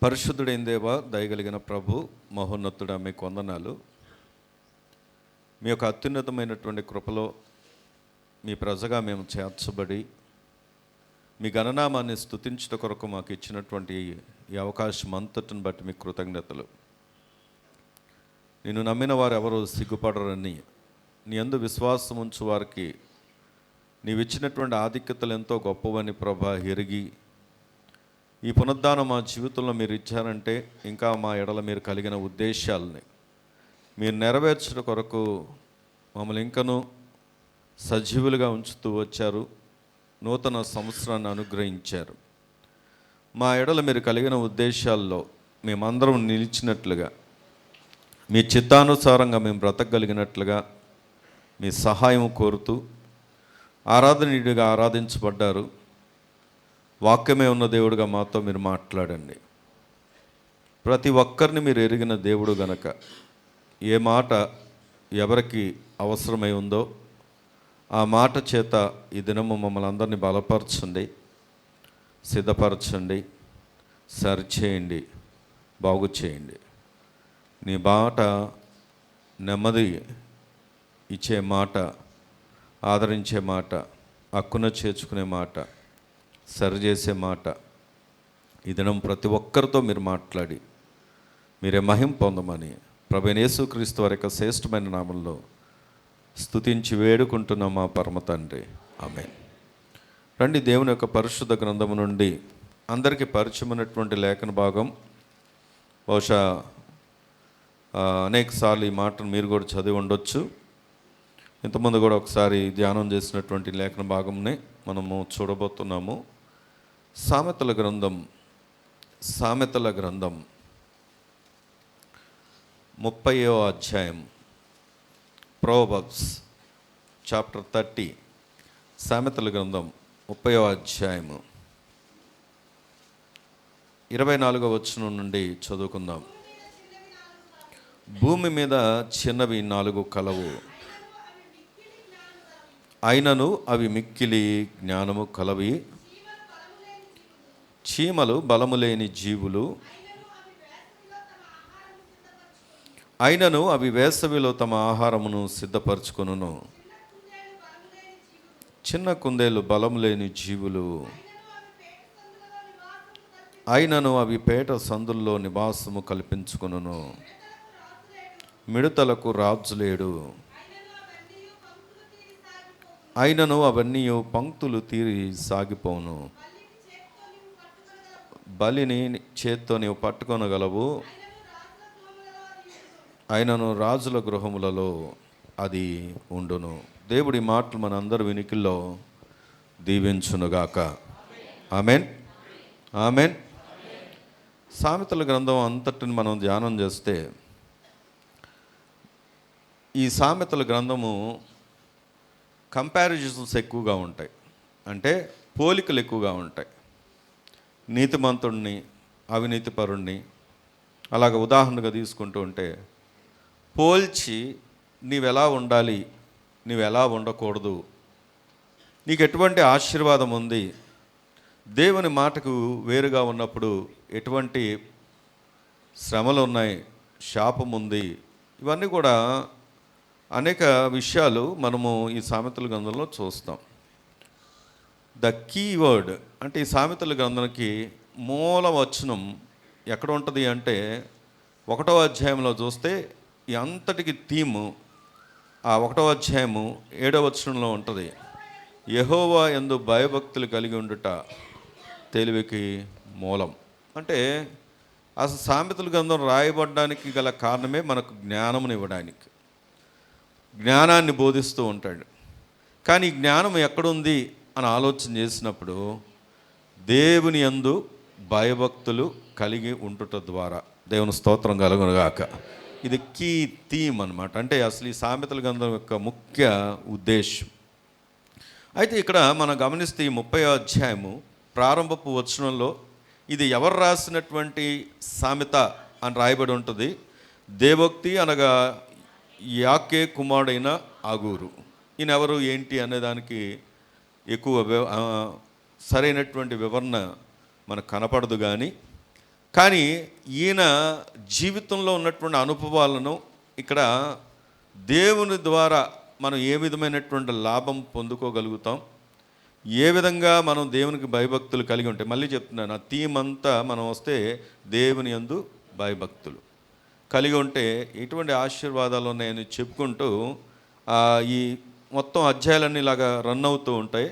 పరిశుద్ధుడైన దేవా, దయగలిగిన ప్రభు, మహోన్నతుడా, మీకు వందనాలు. మీ యొక్క అత్యున్నతమైనటువంటి కృపలో మీ ప్రజగా మేము చేర్చబడి మీ గణనామాన్ని స్తుతించుట కొరకు మాకు ఇచ్చినటువంటి ఈ అవకాశం అంతటిని బట్టి మీకు కృతజ్ఞతలు. నిన్ను నమ్మిన వారు ఎవరు సిగ్గుపడరని, నీ యందు విశ్వాసం ఉంచు వారికి నీవిచ్చినటువంటి ఆధిక్యతలు ఎంతో గొప్పవని ప్రభా ఎరిగి, ఈ పునరుద్ధానం మా జీవితంలో మీరు ఇచ్చారంటే ఇంకా మా ఎడల మీరు కలిగిన ఉద్దేశాలని మీరు నెరవేర్చడం కొరకు మమ్మల్ని ఇంకనూ సజీవులుగా ఉంచుతూ వచ్చారు. నూతన సంవత్సరాన్ని అనుగ్రహించారు. మా ఎడల మీరు కలిగిన ఉద్దేశాల్లో మేమందరం నిలిచినట్లుగా, మీ చిత్తానుసారంగా మేము బ్రతకగలిగినట్లుగా మీ సహాయం కోరుతూ ఆరాధనీయుడిగా ఆరాధించబడ్డారు. వాక్యమే ఉన్న దేవుడుగా మాతో మీరు మాట్లాడండి. ప్రతి ఒక్కరిని మీరు ఎరిగిన దేవుడు గనక ఏ మాట ఎవరికి అవసరమై ఉందో ఆ మాట చేత ఈ దినము మమ్మల్ని అందరినీ బలపరచండి, సిద్ధపరచండి, సరిచేయండి, బాగు చేయండి. నీ మాట నెమ్మది ఇచ్చే మాట, ఆదరించే మాట, హక్కున చేర్చుకునే మాట, సరిచేసే మాట. ఈ దినం ప్రతి ఒక్కరితో మీరు మాట్లాడి మీరే మహిమ పొందమని ప్రభువైన యేసుక్రీస్తు వారి యొక్క శ్రేష్టమైన నామంలో స్తుతించి వేడుకుంటున్నాం మా పరమ తండ్రి, ఆమేన్. రండి, దేవుని యొక్క పరిశుద్ధ గ్రంథము నుండి అందరికీ పరిచయమైనటువంటి లేఖన భాగం. బహుశా అనేక సార్లు ఈ మాటను మీరు కూడా చదివి ఉండొచ్చు. ఇంతకుముందు కూడా ఒకసారి ధ్యానం చేసినటువంటి లేఖన భాగంని మనము చూడబోతున్నాము. సామెతల గ్రంథం 30వ అధ్యాయం, ప్రోవర్బ్స్ చాప్టర్ 30. సామెతల గ్రంథం 30వ అధ్యాయము 24వ వచనం నుండి చదువుకుందాం. భూమి మీద చిన్నవి 4 కలవు, అయినను అవి మిక్కిలి జ్ఞానము కలవి. చీమలు బలము లేని జీవులు, అయినను అవి వేసవిలో తమ ఆహారమును సిద్ధపరచుకొనును. చిన్న కుందేలు బలము లేని జీవులు, అయినను అవి పేట సందుల్లో నివాసము కల్పించుకొనును. మిడతలకు రాజు లేడు, అయినను అవన్నీ పంక్తులు తీరి సాగిపోను. బలిని చేత్తో నీవు పట్టుకొనగలవు, అయినను రాజుల గృహములలో అది ఉండును. దేవుడి మాటలు మన అందరి వినికిల్లో దీవించునుగాక. Amen, amen. సామెతల గ్రంథం అంతటిని మనం ధ్యానం చేస్తే, ఈ సామెతల గ్రంథము కంపారిజన్స్ ఎక్కువగా ఉంటాయి, అంటే పోలికలు ఎక్కువగా ఉంటాయి. నీతిమంతుడిని, అవినీతిపరుణ్ణి అలాగ ఉదాహరణగా తీసుకుంటూ ఉంటే పోల్చి నీవెలా ఉండాలి, నీవెలా ఉండకూడదు, నీకు ఎటువంటి ఆశీర్వాదం ఉంది, దేవుని మాటకు వేరుగా ఉన్నప్పుడు ఎటువంటి శ్రమలు ఉన్నాయి, శాపం ఉంది, ఇవన్నీ కూడా అనేక విషయాలు మనము ఈ సామెతల గ్రంథంలో చూస్తాం. ద కీవర్డ్ అంటే ఈ సామెతల గ్రంథానికి మూల వచనం ఎక్కడ ఉంటుంది అంటే 1వ అధ్యాయంలో చూస్తే ఈ అంతటికి థీము ఆ 1వ అధ్యాయము 7వ వచనంలో ఉంటుంది. యెహోవా యందు భయభక్తులు కలిగి ఉండుట తెలివికి మూలం. అంటే అసలు సామెతల గ్రంథం రాయబడడానికి గల కారణమే మనకు జ్ఞానమును ఇవ్వడానికి, జ్ఞానాన్ని బోధిస్తూ ఉంటాడు. కానీ జ్ఞానం ఎక్కడుంది అని ఆలోచన చేసినప్పుడు దేవుని యందు భయభక్తులు కలిగి ఉండుట ద్వారా, దేవుని స్తోత్రం కలుగునుగాక. ఇది కీ థీమ్ అన్నమాట. అంటే అసలు ఈ సామెతల గ్రంథం యొక్క ముఖ్య ఉద్దేశం. అయితే ఇక్కడ మనం గమనిస్తే ఈ 30వ అధ్యాయము ప్రారంభపు వచనంలో ఇది ఎవరు రాసినటువంటి సామెత అని రాయబడి ఉంటుంది. దేవోక్తి అనగా యాకే కుమారుడైన ఆగూరు. ఈయన ఎవరు ఏంటి అనేదానికి ఎక్కువ సరైనటువంటి వివరణ మనకు కనపడదు. కానీ కానీ ఈయన జీవితంలో ఉన్నటువంటి అనుభవాలను ఇక్కడ దేవుని ద్వారా మనం ఏ విధమైనటువంటి లాభం పొందుకోగలుగుతాం, ఏ విధంగా మనం దేవునికి భయభక్తులు కలిగి ఉంటే, మళ్ళీ చెప్తున్నాను, ఆ థీమ్ అంతా మనం వస్తే దేవుని యందు భయభక్తులు కలిగి ఉంటే ఎటువంటి ఆశీర్వాదాలు ఉన్నాయని చెప్పుకుంటూ ఈ మొత్తం అధ్యాయాలన్నీ ఇలాగా రన్ అవుతూ ఉంటాయి.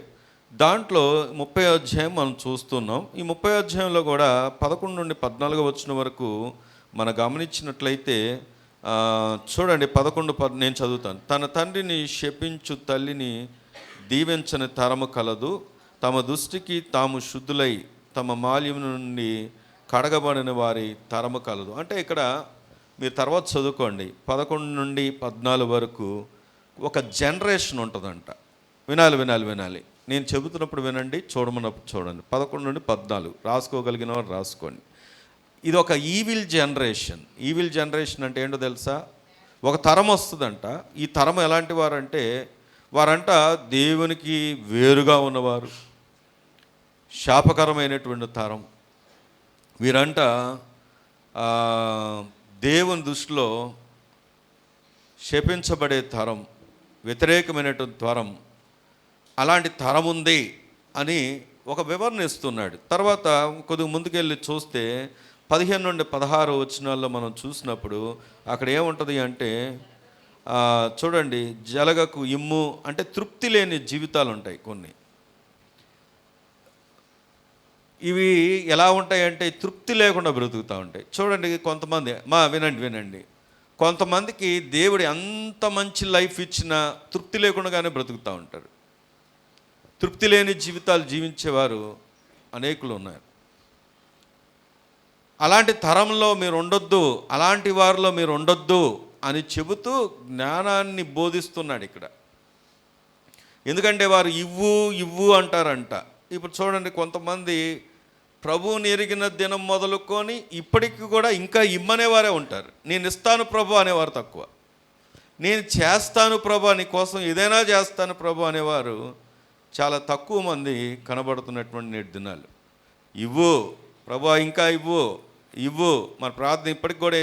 దాంట్లో 30వ అధ్యాయం మనం చూస్తున్నాం. ఈ 30వ అధ్యాయంలో కూడా 11 నుండి 14 వచ్చిన వరకు మనం గమనించినట్లయితే చూడండి, 11 నేను చదువుతాను. తన తండ్రిని శపించు తల్లిని దీవించని తరము కలదు, తమ దృష్టికి తాము శుద్ధులై తమ మాల్యం నుండి కడగబడిన వారి తరము కలదు. అంటే ఇక్కడ మీరు తర్వాత చదువుకోండి, 11 నుండి 14 వరకు ఒక జనరేషన్ ఉంటుందంట. వినాలి, నేను చెబుతున్నప్పుడు వినండి, చూడమన్నప్పుడు చూడండి. 11 నుండి 14 రాసుకోగలిగిన వారు రాసుకోండి. ఇది ఒక ఈవిల్ జనరేషన్ అంటే ఏంటో తెలుసా? ఒక తరం వస్తుందంట. ఈ తరం ఎలాంటి వారంటే, వారంట దేవునికి వేరుగా ఉన్నవారు, శాపకరమైనటువంటి తరం. వీరంట దేవుని దృష్టిలో శపించబడే తరం, వ్యతిరేకమైనటువంటి తరం. అలాంటి తరం ఉంది అని ఒక వివరణ ఇస్తున్నాడు. తర్వాత కొద్దిగా ముందుకెళ్ళి చూస్తే 15 నుండి 16 వచనాల్లో మనం చూసినప్పుడు అక్కడ ఏముంటుంది అంటే, చూడండి, జలగకు ఇమ్ము అంటే తృప్తి లేని జీవితాలు ఉంటాయి కొన్ని. ఇవి ఎలా ఉంటాయంటే తృప్తి లేకుండా బ్రతుకుతూ ఉంటాయి. చూడండి, కొంతమంది వినండి, కొంతమందికి దేవుడు ఎంత మంచి లైఫ్ ఇచ్చినా తృప్తి లేకుండానే బ్రతుకుతూ ఉంటారు. తృప్తి లేని జీవితాలు జీవించేవారు అనేకులు ఉన్నారు. అలాంటి తరంలో మీరు ఉండొద్దు, అలాంటి వారిలో మీరు ఉండొద్దు అని చెబుతూ జ్ఞానాన్ని బోధిస్తున్నాడు ఇక్కడ. ఎందుకంటే వారు ఇవ్వు అంటారంట. ఇప్పుడు చూడండి, కొంతమంది ప్రభువుని ఎరిగిన దినం మొదలుకొని ఇప్పటికి కూడా ఇంకా ఇమ్మనేవారే ఉంటారు. నేను ఇస్తాను ప్రభు అనేవారు తక్కువ. నేను చేస్తాను ప్రభు, నీ కోసం ఏదైనా చేస్తాను ప్రభు అనేవారు చాలా తక్కువ మంది కనబడుతున్నటువంటి నేటి దినాలు. ఇవ్వు ప్రభు, ఇంకా ఇవ్వు. మన ప్రార్థన ఇప్పటికి కూడా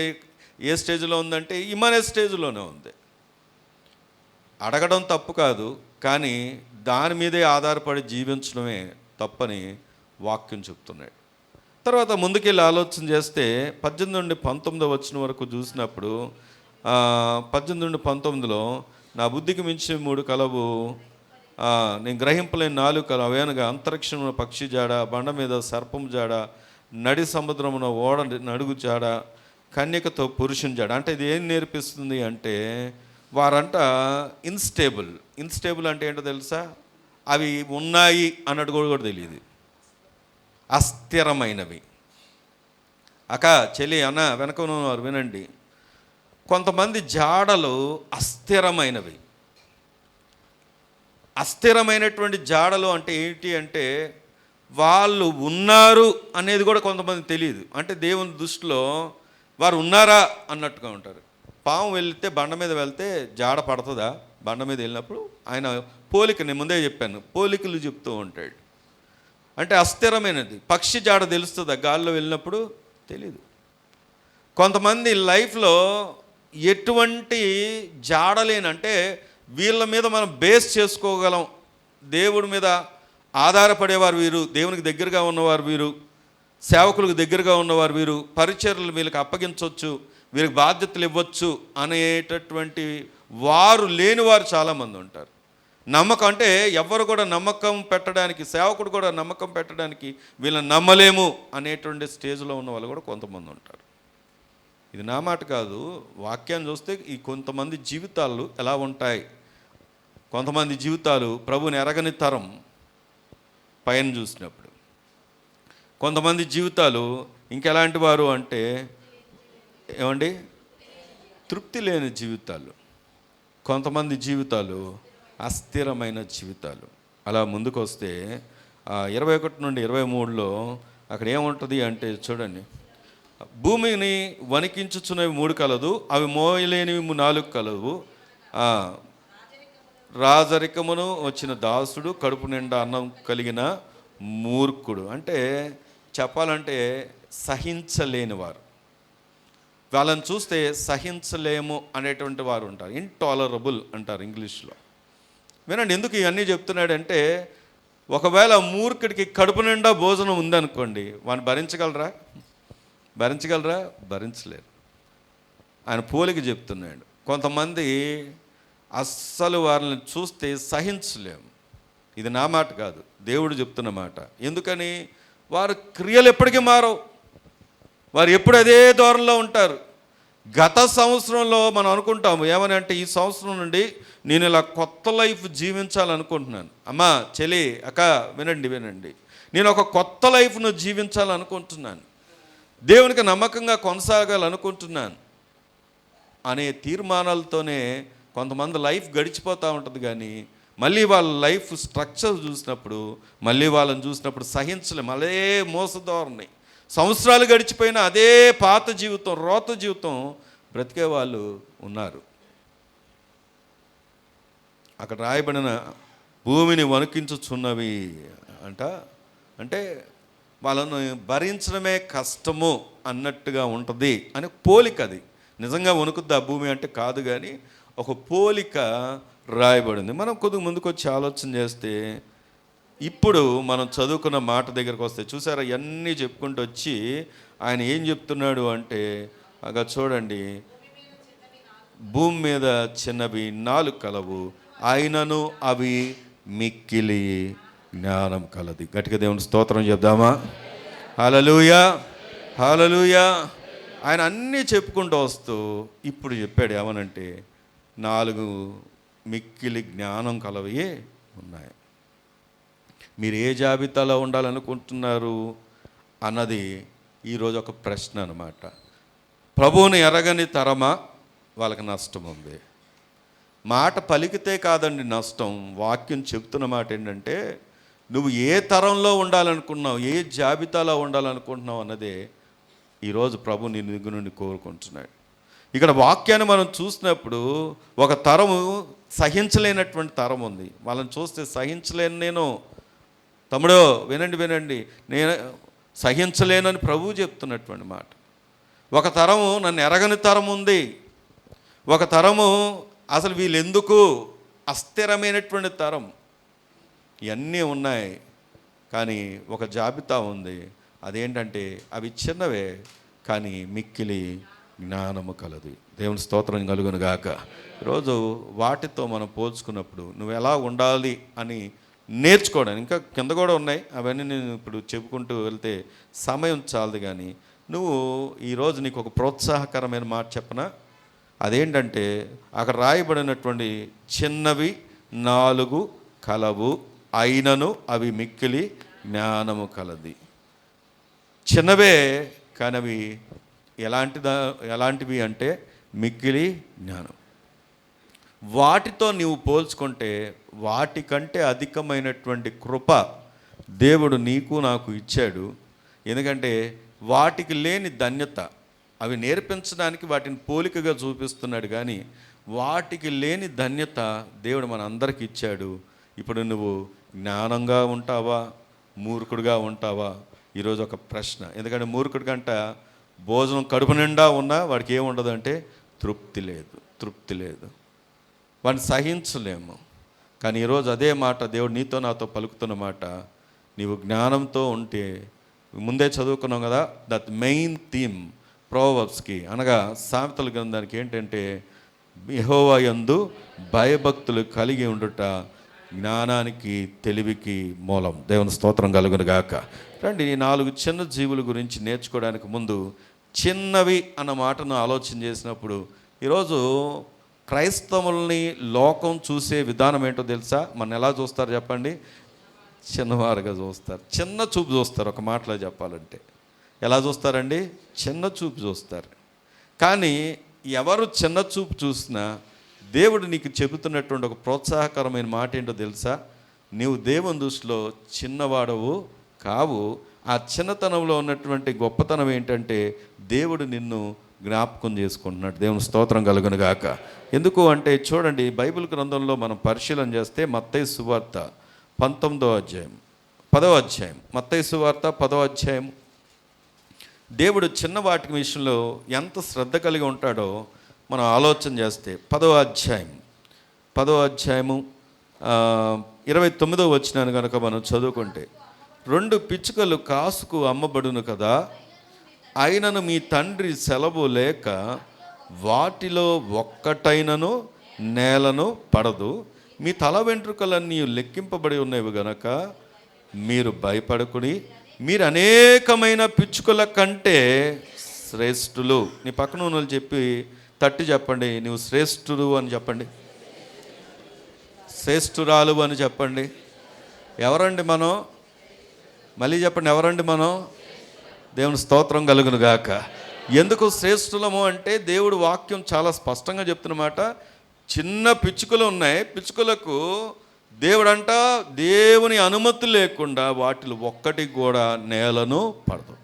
ఏ స్టేజ్లో ఉందంటే ఇమ్మనే స్టేజ్లోనే ఉంది. అడగడం తప్పు కాదు, కానీ దాని మీదే ఆధారపడి జీవించడమే తప్పని వాక్యం చెప్తున్నాడు. తర్వాత ముందుకెళ్ళి ఆలోచన చేస్తే 18 నుండి 19 వచ్చిన వరకు చూసినప్పుడు 18 నుండి 19లో నా బుద్ధికి మించి 3 కలవు, నేను గ్రహింపలేని 4 కలవు, అవనగా అంతరిక్షమున పక్షి జాడ, బండ మీద సర్పం జాడ, నడి సముద్రమున ఓడ నడుగు జాడ, కన్యకతో పురుషుని జాడ. అంటే ఇది ఏం నేర్పిస్తుంది అంటే, వారంట ఇన్స్టేబుల్ అంటే ఏంటో తెలుసా? అవి ఉన్నాయి అన్నట్టు కూడా తెలియదు. అస్థిరమైనవి. చెల్లి అన్న వెనక ఉన్నవారు వినండి, కొంతమంది జాడలు అస్థిరమైనవి. అస్థిరమైనటువంటి జాడలు అంటే ఏంటి అంటే, వాళ్ళు ఉన్నారు అనేది కూడా కొంతమంది తెలియదు. అంటే దేవుని దృష్టిలో వారు ఉన్నారా అన్నట్టుగా ఉంటారు. పాము వెళ్తే బండ మీద వెళ్తే జాడ పడుతుందా? బండ మీద వెళ్ళినప్పుడు ఆయన పోలిక, నేను ముందే చెప్పాను, పోలికలు చెప్తూ ఉంటాడు. అంటే అస్థిరమైనది. పక్షి జాడ తెలుస్తుందా గాల్లో వెళ్ళినప్పుడు? తెలీదు. కొంతమంది లైఫ్లో ఎటువంటి జాడలేనంటే వీళ్ళ మీద మనం బేస్ చేసుకోగలం, దేవుడి మీద ఆధారపడేవారు వీరు, దేవునికి దగ్గరగా ఉన్నవారు వీరు, సేవకులకు దగ్గరగా ఉన్నవారు వీరు, పరిచర్యలు వీళ్ళకి అప్పగించవచ్చు, వీరికి బాధ్యతలు ఇవ్వచ్చు అనేటటువంటి వారు లేని వారు చాలామంది ఉంటారు. నమ్మకం అంటే ఎవరు కూడా నమ్మకం పెట్టడానికి, సేవకుడు కూడా నమ్మకం పెట్టడానికి వీళ్ళని నమ్మలేము అనేటువంటి స్టేజ్లో ఉన్న వాళ్ళు కూడా కొంతమంది ఉంటారు. ఇది నా మాట కాదు, వాక్యాన్ని చూస్తే ఈ కొంతమంది జీవితాలు ఎలా ఉంటాయి. కొంతమంది జీవితాలు ప్రభువుని ఎరగని తరం పైన చూసినప్పుడు, కొంతమంది జీవితాలు ఇంకెలాంటి వారు అంటే ఏమండి, తృప్తి లేని జీవితాలు. కొంతమంది జీవితాలు అస్థిరమైన జీవితాలు. అలా ముందుకు వస్తే 21 నుండి 23లో అక్కడ ఏముంటుంది అంటే చూడండి, భూమిని వణికించుచున్నవి 3 కలదు, అవి మోయలేనివి 4 కలవు. రాజరికమును వచ్చిన దాసుడు, కడుపు నిండా అన్నం కలిగిన మూర్ఖుడు. అంటే చెప్పాలంటే సహించలేని వారు. వాళ్ళని చూస్తే సహించలేము అనేటువంటి వారు ఉంటారు. ఇంటాలరబుల్ అంటారు ఇంగ్లీష్లో. వినండి, ఎందుకు ఇవన్నీ చెప్తున్నాడంటే, ఒకవేళ మూర్ఖుడికి కడుపు నిండా భోజనం ఉందనుకోండి, వాడిని భరించగలరా? భరించలేరు. ఆయన పోలిక చెప్తున్నాడు. కొంతమంది అస్సలు వారిని చూస్తే సహించలేము. ఇది నా మాట కాదు, దేవుడు చెప్తున్న మాట. ఎందుకని? వారి క్రియలు ఎప్పటికీ మారవు. వారు ఎప్పుడు అదే ధోరణిలో ఉంటారు. గత సంవత్సరంలో మనం అనుకుంటాము ఏమని అంటే, ఈ సంవత్సరం నుండి నేను ఇలా కొత్త లైఫ్ జీవించాలనుకుంటున్నాను. అమ్మా, చెల్లి, అక్క, వినండి, నేను ఒక కొత్త లైఫ్ను జీవించాలనుకుంటున్నాను, దేవునికి నమ్మకంగా కొనసాగాలనుకుంటున్నాను అనే తీర్మానాలతోనే కొంతమంది లైఫ్ గడిచిపోతూ ఉంటుంది. కానీ మళ్ళీ వాళ్ళ లైఫ్ స్ట్రక్చర్ చూసినప్పుడు, మళ్ళీ వాళ్ళని చూసినప్పుడు సహించలేము. అదే మోసధోరణి. సంవత్సరాలు గడిచిపోయినా అదే పాత జీవితం, రోత జీవితం బ్రతికే వాళ్ళు ఉన్నారు. అక్కడ రాయబడిన భూమిని వణికించుచున్నవి అంటే వాళ్ళను భరించడమే కష్టము అన్నట్టుగా ఉంటుంది అని పోలిక. అది నిజంగా వణుకుద్ది ఆ భూమి అంటే కాదు, కానీ ఒక పోలిక రాయబడింది. మనం కొద్దిగా ముందుకు వచ్చి ఆలోచన చేస్తే, ఇప్పుడు మనం చదువుకున్న మాట దగ్గరకు వస్తే చూసారా, ఇవన్నీ చెప్పుకుంటూ వచ్చి ఆయన ఏం చెప్తున్నాడు అంటే, అగా చూడండి, భూమి మీద చిన్నవి 4 కలవు, ఆయనను అవి మిక్కిలి జ్ఞానం కలది. గట్టిగా దేవుని స్తోత్రం చెప్దామా? హల్లెలూయా, హల్లెలూయా. ఆయన అన్నీ చెప్పుకుంటూ వస్తూ ఇప్పుడు చెప్పాడు ఏమనంటే, 4 మిక్కిలి జ్ఞానం కలవయే ఉన్నాయి. మీరు ఏ జాబితాలో ఉండాలనుకుంటున్నారు అన్నది ఈరోజు ఒక ప్రశ్న అన్నమాట. ప్రభువుని ఎరగని తరమా, వాళ్ళకి నష్టం ఉంది. మాట పలికితే కాదండి నష్టం. వాక్యం చెప్తున్న మాట ఏంటంటే, నువ్వు ఏ తరంలో ఉండాలనుకున్నావు, ఏ జాబితాలో ఉండాలనుకుంటున్నావు అన్నదే ఈరోజు ప్రభు నీ దగ్గర నుండి కోరుకుంటున్నాడు. ఇక్కడ వాక్యాన్ని మనం చూసినప్పుడు ఒక తరము సహించలేనటువంటి తరం ఉంది. వాళ్ళని చూస్తే సహించలేను నేను. తమ్ముడో వినండి, నేను సహించలేనని ప్రభువు చెప్తున్నటువంటి మాట. ఒక తరము నన్ను ఎరగని తరం ఉంది. ఒక తరము అసలు వీళ్ళెందుకు అస్థిరమైనటువంటి తరం. ఇవన్నీ ఉన్నాయి, కానీ ఒక జాబితా ఉంది. అదేంటంటే అవి చిన్నవే, కానీ మిక్కిలి జ్ఞానము కలది. దేవుని స్తోత్రం కలుగును గాక. ఈరోజు వాటితో మనం పోల్చుకున్నప్పుడు నువ్వు ఎలా ఉండాలి అని నేర్చుకోవడానికి ఇంకా కింద కూడా ఉన్నాయి. అవన్నీ నేను ఇప్పుడు చెప్పుకుంటూ వెళ్తే సమయం చాలదు. కానీ నువ్వు ఈరోజు నీకు ఒక ప్రోత్సాహకరమైన మాట చెప్పనా? అదేంటంటే, అక్కడ రాయబడినటువంటి చిన్నవి 4 కలవు, అయినను అవి మిక్కిలి జ్ఞానము కలది. చిన్నవే, కానీ అవి ఎలాంటివి అంటే మిక్కిలి జ్ఞానం. వాటితో నీవు పోల్చుకుంటే వాటికంటే అధికమైనటువంటి కృప దేవుడు నీకు నాకు ఇచ్చాడు. ఎందుకంటే వాటికి లేని ధన్యత, అవి నేర్పించడానికి వాటిని పోలికగా చూపిస్తున్నాడు. కానీ వాటికి లేని ధన్యత దేవుడు మన అందరికి ఇచ్చాడు. ఇప్పుడు నువ్వు జ్ఞానంగా ఉంటావా, మూర్ఖుడిగా ఉంటావా? ఈరోజు ఒక ప్రశ్న. ఎందుకంటే మూర్ఖుడి కంట భోజనం కడుపు నిండా ఉన్నా వాడికి ఏముండదు అంటే తృప్తి లేదు. వాడిని సహించలేము. కానీ ఈరోజు అదే మాట దేవుడు నీతో నాతో పలుకుతున్న మాట. నీవు జ్ఞానంతో ఉంటే, ముందే చదువుకున్నాం కదా, దట్ మెయిన్ థీమ్ ప్రోవర్బ్స్కి, అనగా సామెతల గ్రంథానికి ఏంటంటే, యెహోవా యందు భయభక్తులు కలిగి ఉండుట జ్ఞానానికి తెలివికి మూలం. దేవుని స్తోత్రం కలుగును గాక. రండి, ఈ 4 చిన్న జీవుల గురించి నేర్చుకోవడానికి ముందు చిన్నవి అన్న మాటను ఆలోచన చేసినప్పుడు, ఈరోజు క్రైస్తవుల్ని లోకం చూసే విధానం ఏంటో తెలుసా? మన ఎలా చూస్తారు చెప్పండి? చిన్నవారుగా చూస్తారు, చిన్న చూపు చూస్తారు. ఒక మాటలో చెప్పాలంటే ఎలా చూస్తారండి? చిన్న చూపు చూస్తారు. కానీ ఎవరు చిన్న చూపు చూసినా దేవుడు నీకు చెబుతున్నటువంటి ఒక ప్రోత్సాహకరమైన మాట ఏంటో తెలుసా? నీవు దేవుని దృష్టిలో చిన్నవాడవు కావు. ఆ చిన్నతనంలో ఉన్నటువంటి గొప్పతనం ఏంటంటే దేవుడు నిన్ను జ్ఞాపకం చేసుకుంటున్నాడు. దేవుని స్తోత్రం కలుగును గాక. ఎందుకు అంటే చూడండి, బైబిల్ గ్రంథంలో మనం పరిశీలన చేస్తే మత్తయి సువార్త 19వ అధ్యాయం 10వ అధ్యాయం, మత్తయి సువార్త 10వ అధ్యాయం దేవుడు చిన్న వాటి విషయంలో ఎంత శ్రద్ధ కలిగి ఉంటాడో మనం ఆలోచన చేస్తే 10వ అధ్యాయము 29వ వచనాన్ని కనుక మనం చదువుకుంటే, 2 పిచ్చుకలు కాసుకు అమ్మబడును కదా, అయినను మీ తండ్రి సెలవు లేక వాటిలో ఒక్కటైనను నేలను పడదు. మీ తల వెంట్రుకలన్నీ లెక్కింపబడి ఉన్నవి గనక మీరు భయపడకుడి. మీరు అనేకమైన పిచ్చుకల కంటే శ్రేష్ఠులు. నీ పక్కన ఉన్నోళ్ళు చెప్పి తట్టి చెప్పండి, నువ్వు శ్రేష్ఠుడు అని చెప్పండి, శ్రేష్ఠురాలు అని చెప్పండి. ఎవరండి మనం? మళ్ళీ చెప్పండి, ఎవరండి మనం? దేవుని స్తోత్రం కలుగును గాక. ఎందుకు శ్రేష్ఠులము అంటే దేవుడు వాక్యం చాలా స్పష్టంగా చెప్తున్నమాట. చిన్న పిచ్చుకలు ఉన్నాయి, పిచ్చుకలకు దేవుడంట దేవుని అనుమతి లేకుండా వాటిలో ఒక్కటి కూడా నేలను పడదు.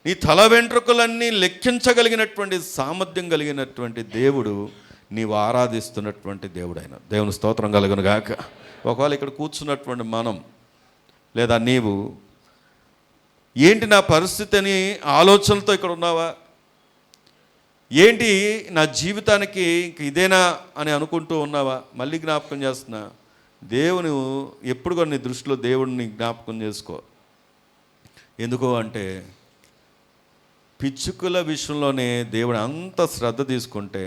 నీ తల వెంట్రుకలన్నీ లెక్కించగలిగినటువంటి సామర్థ్యం కలిగినటువంటి దేవుడు నీవు ఆరాధిస్తున్నటువంటి దేవుడు ఆయన. దేవుని స్తోత్రం కలుగును గాక. ఒకవేళ ఇక్కడ కూర్చున్నటువంటి మనం లేదా నీవు ఏంటి నా పరిస్థితి అని ఆలోచనలతో ఇక్కడ ఉన్నావా? ఏంటి నా జీవితానికి ఇంక ఇదేనా అని అనుకుంటూ ఉన్నావా? మళ్ళీ జ్ఞాపకం చేస్తున్నా, దేవుని ఎప్పుడు కూడా నీ దృష్టిలో దేవుడిని జ్ఞాపకం చేసుకో. ఎందుకు అంటే పిచ్చుకల విషయంలోనే దేవుడు అంత శ్రద్ధ తీసుకుంటే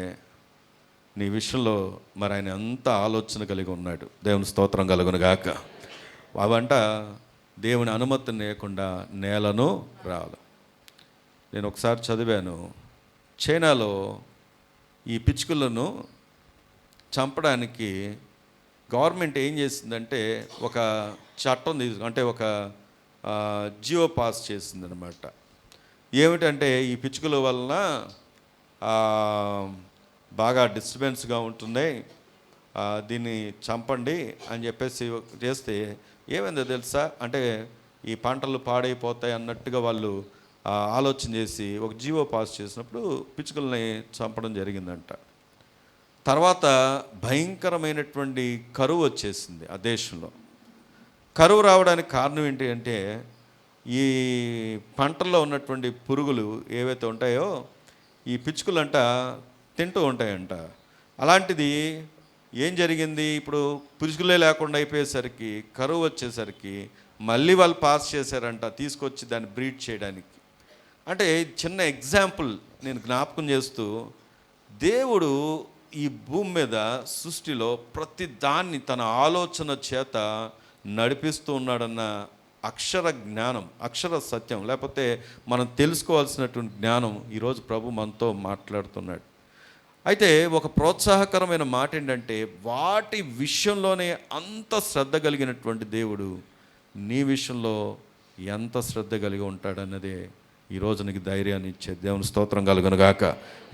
నీ విషయంలో మరి ఆయన అంత ఆలోచన కలిగి ఉన్నాడు. దేవుని స్తోత్రం కలుగును గాక. అవంట దేవుని అనుమతి లేకుండా నేలను రావాలి. నేను ఒకసారి చదివాను, చైనాలో ఈ పిచ్చుకలను చంపడానికి గవర్నమెంట్ ఏం చేసిందంటే ఒక చట్టం అంటే ఒక జియో పాస్ చేసిందనమాట. ఏమిటంటే ఈ పిచ్చుకల వలన బాగా డిస్టర్బెన్స్గా ఉంటుంది, దీన్ని చంపండి అని చెప్పేసి చేస్తే ఏమైందో తెలుసా? అంటే ఈ పంటలు పాడైపోతాయి అన్నట్టుగా వాళ్ళు ఆలోచన చేసి ఒక జీవో పాస్ చేసినప్పుడు పిచ్చుకల్ని చంపడం జరిగిందంట. తర్వాత భయంకరమైనటువంటి కరువు వచ్చేసింది ఆ దేశంలో. కరువు రావడానికి కారణం ఏంటి అంటే ఈ పంటల్లో ఉన్నటువంటి పురుగులు ఏవైతే ఉంటాయో ఈ పిచ్చుకలంట తింటూ ఉంటాయంట. అలాంటిది ఏం జరిగింది, ఇప్పుడు పిచ్చుకలే లేకుండా అయిపోయేసరికి కరువు వచ్చేసరికి మళ్ళీ వాళ్ళు పాస్ చేశారంట తీసుకొచ్చి దాన్ని బ్రీడ్ చేయడానికి. అంటే చిన్న ఎగ్జాంపుల్ నేను జ్ఞాపకం చేస్తూ, దేవుడు ఈ భూమి మీద సృష్టిలో ప్రతి దాన్ని తన ఆలోచన చేత నడిపిస్తూ ఉన్నాడన్న అక్షర జ్ఞానం, అక్షర సత్యం, లేకపోతే మనం తెలుసుకోవాల్సినటువంటి జ్ఞానం ఈరోజు ప్రభు మనతో మాట్లాడుతున్నాడు. అయితే ఒక ప్రోత్సాహకరమైన మాట ఏంటంటే వాటి విషయంలోనే అంత శ్రద్ధ కలిగినటువంటి దేవుడు నీ విషయంలో ఎంత శ్రద్ధ కలిగి ఉంటాడన్నదే ఈరోజు నీకు ధైర్యాన్ని ఇచ్చే. దేవుని స్తోత్రం కలుగును గాక.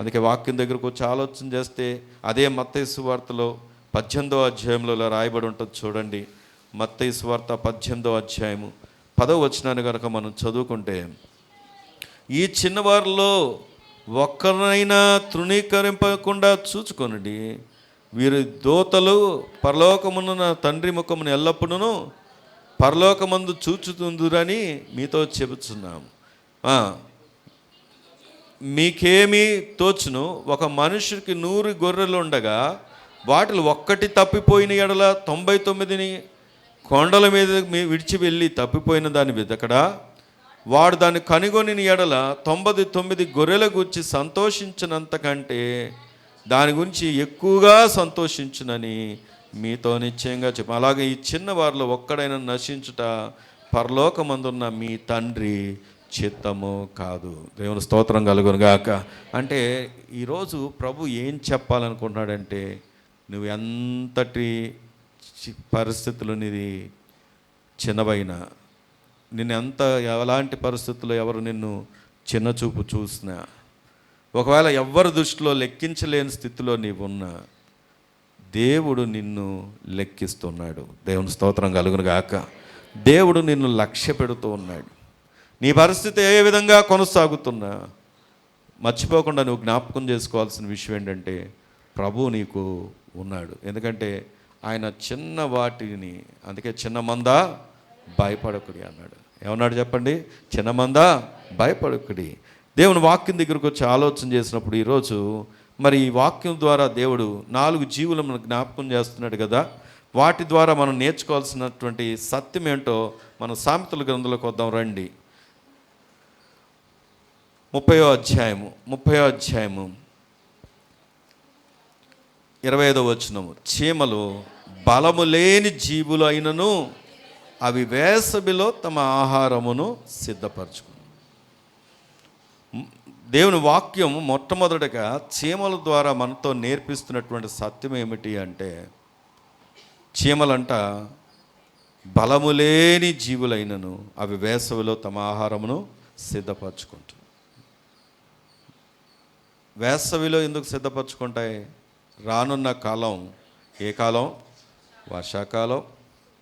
అందుకే వాక్యం దగ్గరకు వచ్చి ఆలోచన చేస్తే అదే మత్తయి సువార్తలో 18వ అధ్యాయంలో రాయబడి ఉంటుంది చూడండి. మత్తయి సువార్త 18వ అధ్యాయము 10వ వచనాన్ని కనుక మనం చదువుకుంటే, ఈ చిన్నవారిలో ఒక్కరినైనా తృణీకరింపకుండా చూచుకొనండి, వీరి దూతలు పరలోకమున్న తండ్రి ముఖమును ఎల్లప్పుడూ పరలోకమందు చూచుతుందురని మీతో చెబుతున్నాము. మీకేమీ తోచును, ఒక మనుషుడికి 100 గొర్రెలు ఉండగా వాటిలో ఒక్కటి తప్పిపోయిన ఎడల 99ని కొండల మీద విడిచి వెళ్ళి తప్పిపోయిన దాన్ని వెతకడా? వాడు దాన్ని కనుగొని ఎడల 99 గొర్రెల గురించి సంతోషించినంత కంటే దాని గురించి ఎక్కువగా సంతోషించునని మీతో నిశ్చయంగా చెప్పు. అలాగే ఈ చిన్న వారిలో ఒక్కడైనా నశించుట పరలోకమందున్న మీ తండ్రి చిత్తము కాదు. దేవుని స్తోత్రం కలుగును గాక. అంటే ఈరోజు ప్రభు ఏం చెప్పాలనుకుంటున్నాడంటే, నువ్వు ఎంతటి పరిస్థితులు నీది చిన్నవైనా, నిన్ను ఎలాంటి పరిస్థితుల్లో ఎవరు నిన్ను చిన్న చూపు చూసినా, ఒకవేళ ఎవరి దృష్టిలో లెక్కించలేని స్థితిలో నీవు ఉన్నా, దేవుడు నిన్ను లెక్కిస్తున్నాడు. దేవుని స్తోత్రం కలుగును గాక. దేవుడు నిన్ను లక్ష్య పెడుతూ ఉన్నాడు. నీ పరిస్థితి ఏ విధంగా కొనసాగుతున్నా మర్చిపోకుండా నువ్వు జ్ఞాపకం చేసుకోవాల్సిన విషయం ఏంటంటే, ప్రభు నీకు ఉన్నాడు. ఎందుకంటే ఆయన చిన్న వాటిని, అందుకే చిన్న మంద భయపడకుడి అన్నాడు. ఏమన్నాడు చెప్పండి? చిన్నమంద భయపడకుడి. దేవుని వాక్యం దగ్గరకు వచ్చి ఆలోచన చేసినప్పుడు ఈరోజు మరి ఈ వాక్యం ద్వారా దేవుడు 4 జీవులను మనకు జ్ఞాపకం చేస్తున్నాడు కదా. వాటి ద్వారా మనం నేర్చుకోవాల్సినటువంటి సత్యం ఏంటో మనం సామెతల గ్రంథంలోకి వద్దాం రండి. 30వ అధ్యాయము 25వ వచనము. చీమలు బలము లేని జీవులు అయినను అవి వేసవిలో తమ ఆహారమును సిద్ధపరచుకు. దేవుని వాక్యం మొట్టమొదటిగా చీమల ద్వారా మనతో నేర్పిస్తున్నటువంటి సత్యం ఏమిటి అంటే, చీమలంట బలము లేని జీవులైనను అవి వేసవిలో తమ ఆహారమును సిద్ధపరచుకుంటాయి. వేసవిలో ఎందుకు సిద్ధపరచుకుంటాయి? రానున్న కాలం ఏ కాలం? వర్షాకాలం,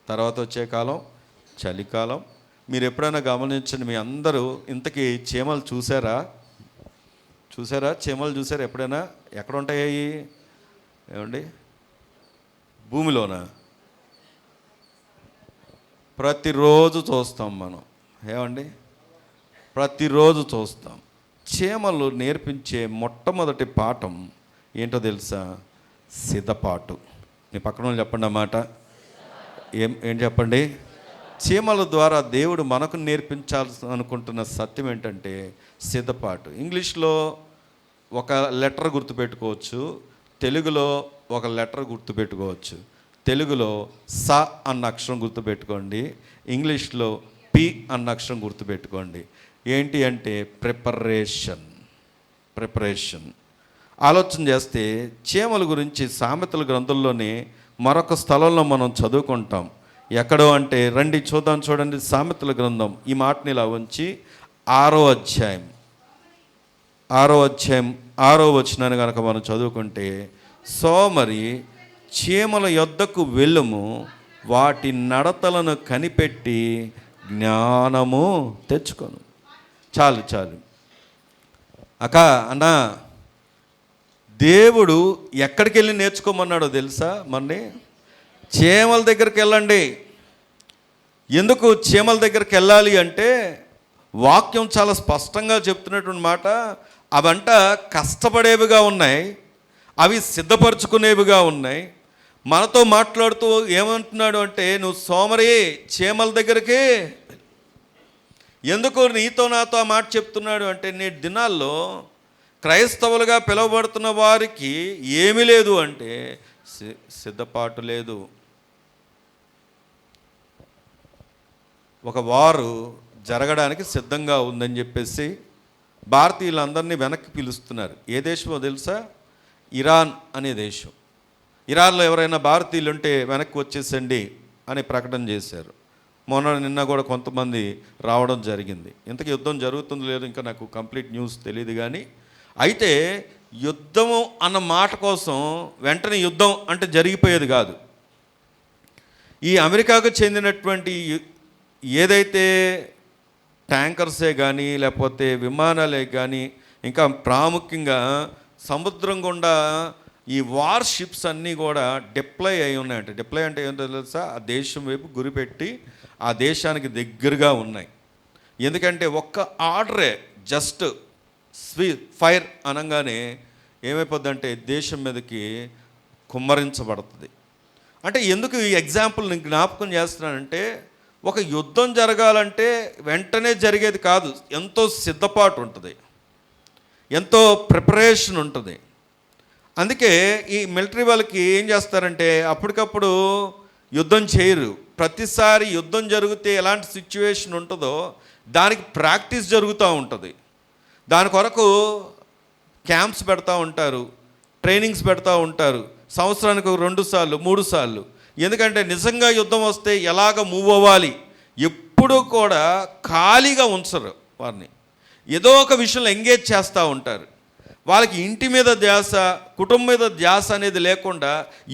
తర్వాత వచ్చే కాలం చలికాలం. మీరు ఎప్పుడైనా గమనించండి, మీ అందరూ ఇంతకీ చీమలు చూసారా? చీమలు చూసారా ఎప్పుడైనా? ఎక్కడ ఉంటాయి ఏమండి? భూమిలోనా? ప్రతిరోజు చూస్తాం మనం, ఏమండి? ప్రతిరోజు చూస్తాం. చీమలు నేర్పించే మొట్టమొదటి పాఠం ఏంటో తెలుసా? సిద్ధపాటు. మీ పక్కన వాళ్ళు చెప్పండి అన్నమాట. ఏం చెప్పండి? చీమల ద్వారా దేవుడు మనకు నేర్పించాల్సి అనుకుంటున్న సత్యం ఏంటంటే సిద్ధపాటు. ఇంగ్లీష్లో ఒక లెటర్ గుర్తుపెట్టుకోవచ్చు, తెలుగులో ఒక లెటర్ గుర్తుపెట్టుకోవచ్చు. తెలుగులో స అన్న అక్షరం గుర్తుపెట్టుకోండి, ఇంగ్లీష్లో పి అన్న అక్షరం గుర్తుపెట్టుకోండి. ఏంటి అంటే ప్రిపరేషన్. ఆలోచన చేస్తే చీమల గురించి సామెతల గ్రంథంలోనే మరొక స్థలంలో మనం చదువుకుంటాం. ఎక్కడో అంటే రండి చూడండి. సామెతల గ్రంథం ఈ మాటని ఇలా ఉంచి 6వ అధ్యాయం 6వ వచనాన్ని కనుక మనం చదువుకుంటే, సోమరి చీమల యొద్దకు వెళ్ళుము, వాటి నడతలను కనిపెట్టి జ్ఞానము తెచ్చుకొను. చాలు అక్క అన్న, దేవుడు ఎక్కడికి వెళ్ళి నేర్చుకోమన్నాడో తెలుసా? మొన్నే చీమల దగ్గరికి వెళ్ళండి. ఎందుకు చీమల దగ్గరికి వెళ్ళాలి అంటే, వాక్యం చాలా స్పష్టంగా చెప్తున్నటువంటి మాట. అవంట కష్టపడేవిగా ఉన్నాయి, అవి సిద్ధపరచుకునేవిగా ఉన్నాయి. మనతో మాట్లాడుతూ ఏమంటున్నాడు అంటే, నువ్వు సోమరి చీమల దగ్గరికి ఎందుకు నీతో నాతో ఆ మాట చెప్తున్నాడు అంటే, నేటి దినాల్లో క్రైస్తవులుగా పిలువబడుతున్న వారికి ఏమీ లేదు అంటే సిద్ధపాటు లేదు. ఒక వారు జరగడానికి సిద్ధంగా ఉందని చెప్పేసి భారతీయులందరినీ వెనక్కి పిలుస్తున్నారు. ఏ దేశమో తెలుసా? ఇరాన్ అనే దేశం. ఇరాన్లో ఎవరైనా భారతీయులు ఉంటే వెనక్కి వచ్చేసండి అని ప్రకటన చేశారు. నిన్న కూడా కొంతమంది రావడం జరిగింది. ఇంతకీ యుద్ధం జరుగుతుందో లేదో ఇంకా నాకు కంప్లీట్ న్యూస్ తెలియదు. కానీ అయితే యుద్ధము అన్న మాట కోసం వెంటనే యుద్ధం అంటే జరిగిపోయేది కాదు. ఈ అమెరికాకు చెందినటువంటి ఏదైతే ట్యాంకర్సే కానీ లేకపోతే విమానాలే కానీ, ఇంకా ప్రాముఖ్యంగా సముద్రం గుండా ఈ వార్ షిప్స్ అన్నీ కూడా డిప్లాయ్ అయి ఉన్నాయంట. డిప్లాయ్ అంటే ఏంటో తెలుసా? ఆ దేశం వైపు గురిపెట్టి ఆ దేశానికి దగ్గరగా ఉన్నాయి. ఎందుకంటే ఒక్క ఆర్డరే జస్ట్ ఫైర్ అనగానే ఏమైపోద్దంటే దేశం మీదకి కుమ్మరించబడుతుంది. అంటే ఎందుకు ఈ ఎగ్జాంపుల్ నేను జ్ఞాపకం చేస్తున్నానంటే, ఒక యుద్ధం జరగాలంటే వెంటనే జరిగేది కాదు, ఎంతో సిద్ధపాటు ఉంటుంది, ఎంతో ప్రిపరేషన్ ఉంటుంది. అందుకే ఈ మిలిటరీ వాళ్ళకి ఏం చేస్తారంటే అప్పటికప్పుడు యుద్ధం చేయరు. ప్రతిసారి యుద్ధం జరిగితే ఎలాంటి సిచ్యువేషన్ ఉంటుందో దానికి ప్రాక్టీస్ జరుగుతూ ఉంటుంది. దాని కొరకు క్యాంప్స్ పెడతా ఉంటారు, ట్రైనింగ్స్ పెడతా ఉంటారు, సంవత్సరానికి 2 సార్లు 3 సార్లు. ఎందుకంటే నిజంగా యుద్ధం వస్తే ఎలాగ మూవ్ అవ్వాలి, ఎప్పుడూ కూడా ఖాళీగా ఉంచరు వారిని. ఏదో ఒక విషయంలో ఎంగేజ్ చేస్తూ ఉంటారు. వాళ్ళకి ఇంటి మీద ధ్యాస, కుటుంబం మీద ధ్యాస అనేది లేకుండా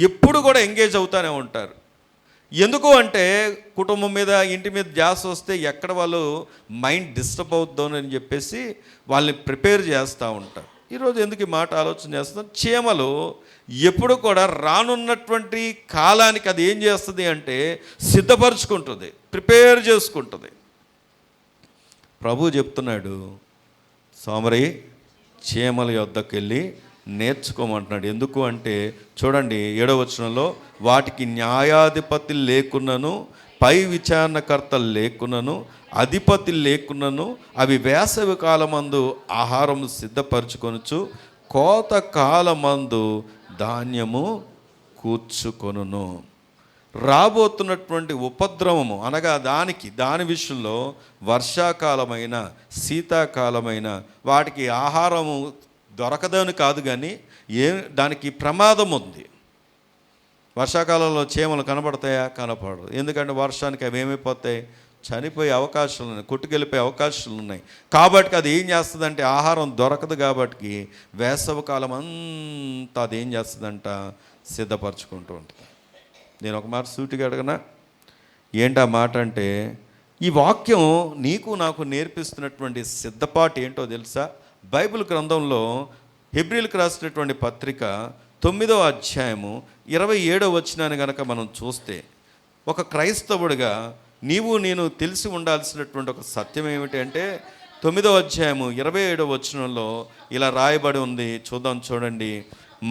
ఎప్పుడు కూడా ఎంగేజ్ అవుతూనే ఉంటారు. ఎందుకు అంటే కుటుంబం మీద ఇంటి మీద ధ్యాస వస్తే ఎక్కడ వాళ్ళు మైండ్ డిస్టర్బ్ అవుతుందని చెప్పేసి వాళ్ళని ప్రిపేర్ చేస్తూ ఉంటారు. ఈరోజు ఎందుకు ఈ మాట ఆలోచన చేస్తాం? చీమలు ఎప్పుడు కూడా రానున్నటువంటి కాలానికి అది ఏం చేస్తుంది అంటే సిద్ధపరచుకుంటుంది, ప్రిపేర్ చేసుకుంటుంది. ప్రభు చెప్తున్నాడు, సోమరి చీమల యొద్దకు వెళ్ళి నేర్చుకోమంటున్నాడు. ఎందుకు అంటే చూడండి 7వ వచనంలో, వాటికి న్యాయాధిపతి లేకున్నను, పై విచారణకర్తలు లేకున్నను, అధిపతి లేకున్నను, అవి వేసవి కాలమందు ఆహారం సిద్ధపరచుకొనుచు కోత కాలమందు ధాన్యము కూర్చుకొనును. రాబోతున్నటువంటి ఉపద్రవము అనగా దాని విషయంలో వర్షాకాలమైన శీతాకాలమైన వాటికి ఆహారము దొరకదని కాదు, కానీ దానికి ప్రమాదం ఉంది. వర్షాకాలంలో చీమలు కనబడతాయా? కనపడదు. ఎందుకంటే వర్షానికి అవి ఏమైపోతాయి? చనిపోయే అవకాశాలు ఉన్నాయి, కొట్టుకెళ్ళిపోయే అవకాశాలు ఉన్నాయి. కాబట్టి అది ఏం చేస్తుందంటే ఆహారం దొరకదు. కాబట్టి వేసవకాలం అంతా అది ఏం చేస్తుందంట? సిద్ధపరచుకుంటూ ఉంటుంది. నేను ఒక మాట సూటిగా అడగనా? ఏంటి ఆ మాట అంటే, ఈ వాక్యం నీకు నాకు నేర్పిస్తున్నటువంటి సిద్ధపాటు ఏంటో తెలుసా? బైబిల్ గ్రంథంలో హెబ్రీలకు రాసినటువంటి పత్రిక 9వ అధ్యాయము 27వ వచనాన్ని కనుక మనం చూస్తే, ఒక క్రైస్తవుడిగా నీవు నేను తెలిసి ఉండాల్సినటువంటి ఒక సత్యం ఏమిటి అంటే 9వ అధ్యాయము 27వ వచనంలో ఇలా రాయబడి ఉంది. చూడండి.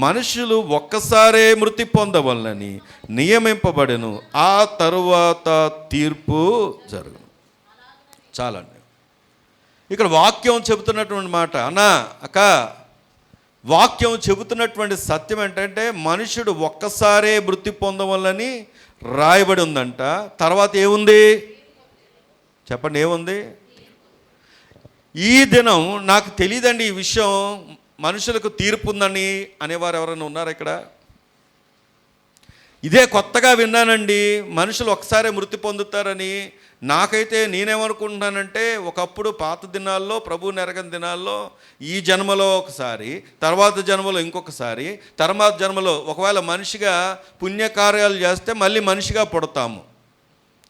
మనుషులు ఒక్కసారే మృతి పొందవలనని నియమింపబడెను, ఆ తరువాత తీర్పు జరుగును. చాలండి. ఇక్కడ వాక్యం చెబుతున్నటువంటి మాట, అన్నా అక్క, వాక్యం చెబుతున్నటువంటి సత్యం ఏంటంటే మనుషుడు ఒక్కసారే మృతి పొందవలనని రాయబడి ఉందంట. తర్వాత ఏముంది చెప్పండి? ఏముంది? ఈ దినం నాకు తెలియదండి ఈ విషయం, మనుషులకు తీర్పు ఉందని అనేవారు ఎవరైనా ఉన్నారా ఇక్కడ? ఇదే కొత్తగా విన్నానండి, మనుషులు ఒకసారి మృతి పొందుతారని. నాకైతే నేనేమనుకుంటున్నానంటే, ఒకప్పుడు పాత దినాల్లో, ప్రభు నెరగని దినాల్లో ఈ జన్మలో ఒకసారి, తర్వాత జన్మలో ఇంకొకసారి, తర్వాత జన్మలో ఒకవేళ మనిషిగా పుణ్యకార్యాలు చేస్తే మళ్ళీ మనిషిగా పుడతాము.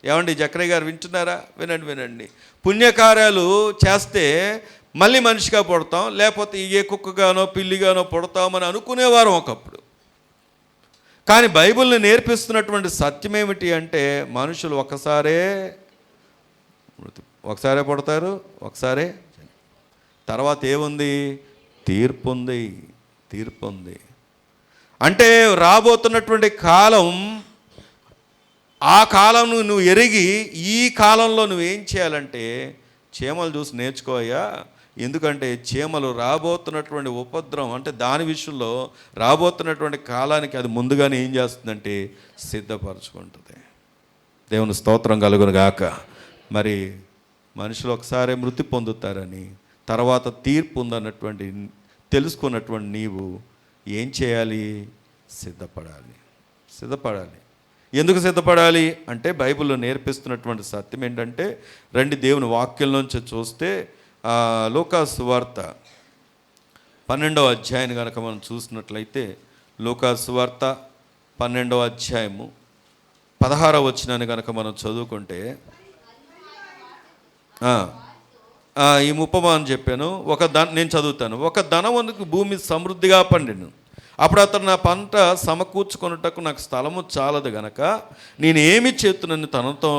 ఏమండి జక్రయ్య గారు వింటున్నారా? వినండి. పుణ్యకార్యాలు చేస్తే మళ్ళీ మనిషిగా పుడతాం, లేకపోతే ఏ కుక్కగానో పిల్లిగానో పుడతామని అనుకునేవారం ఒకప్పుడు. కానీ బైబిల్ని నేర్పిస్తున్నటువంటి సత్యం ఏమిటి అంటే, మనుషులు ఒకసారే పుడతారు, ఒకసారే. తర్వాత ఏముంది? తీర్పు ఉంది. అంటే రాబోతున్నటువంటి కాలం, ఆ కాలం నువ్వు ఎరిగి ఈ కాలంలో నువ్వేం చేయాలంటే చీమలు చూసి నేర్చుకోయ్యా. ఎందుకంటే చీమలు రాబోతున్నటువంటి ఉపద్రవం అంటే దాని విషయంలో రాబోతున్నటువంటి కాలానికి అది ముందుగానే ఏం చేస్తుందంటే సిద్ధపరచుకుంటుంది. దేవుని స్తోత్రం కలుగును గాక. మరి మనుషులు ఒకసారి మృతి పొందుతారని, తర్వాత తీర్పు ఉందన్నటువంటి తెలుసుకున్నటువంటి నీవు ఏం చేయాలి? సిద్ధపడాలి. ఎందుకు సిద్ధపడాలి అంటే, బైబిల్లో నేర్పిస్తున్నటువంటి సత్యం ఏంటంటే, దేవుని వాక్యంలోంచి చూస్తే లూకాసు సువార్త 12వ అధ్యాయాన్ని కనుక మనం చూసినట్లయితే, లూకాసు సువార్త 12వ అధ్యాయము 16వ వచనాన్ని కనుక మనం చదువుకుంటే, ఈ ఉపమానం చెప్పాను. నేను చదువుతాను. ఒక ధనవంతునికి భూమి సమృద్ధిగా పండెను. అప్పుడు అతను, నా పంట సమకూర్చుకొనుటకు నాకు స్థలము చాలదు గనక నేను ఏమి చేతునని తనతో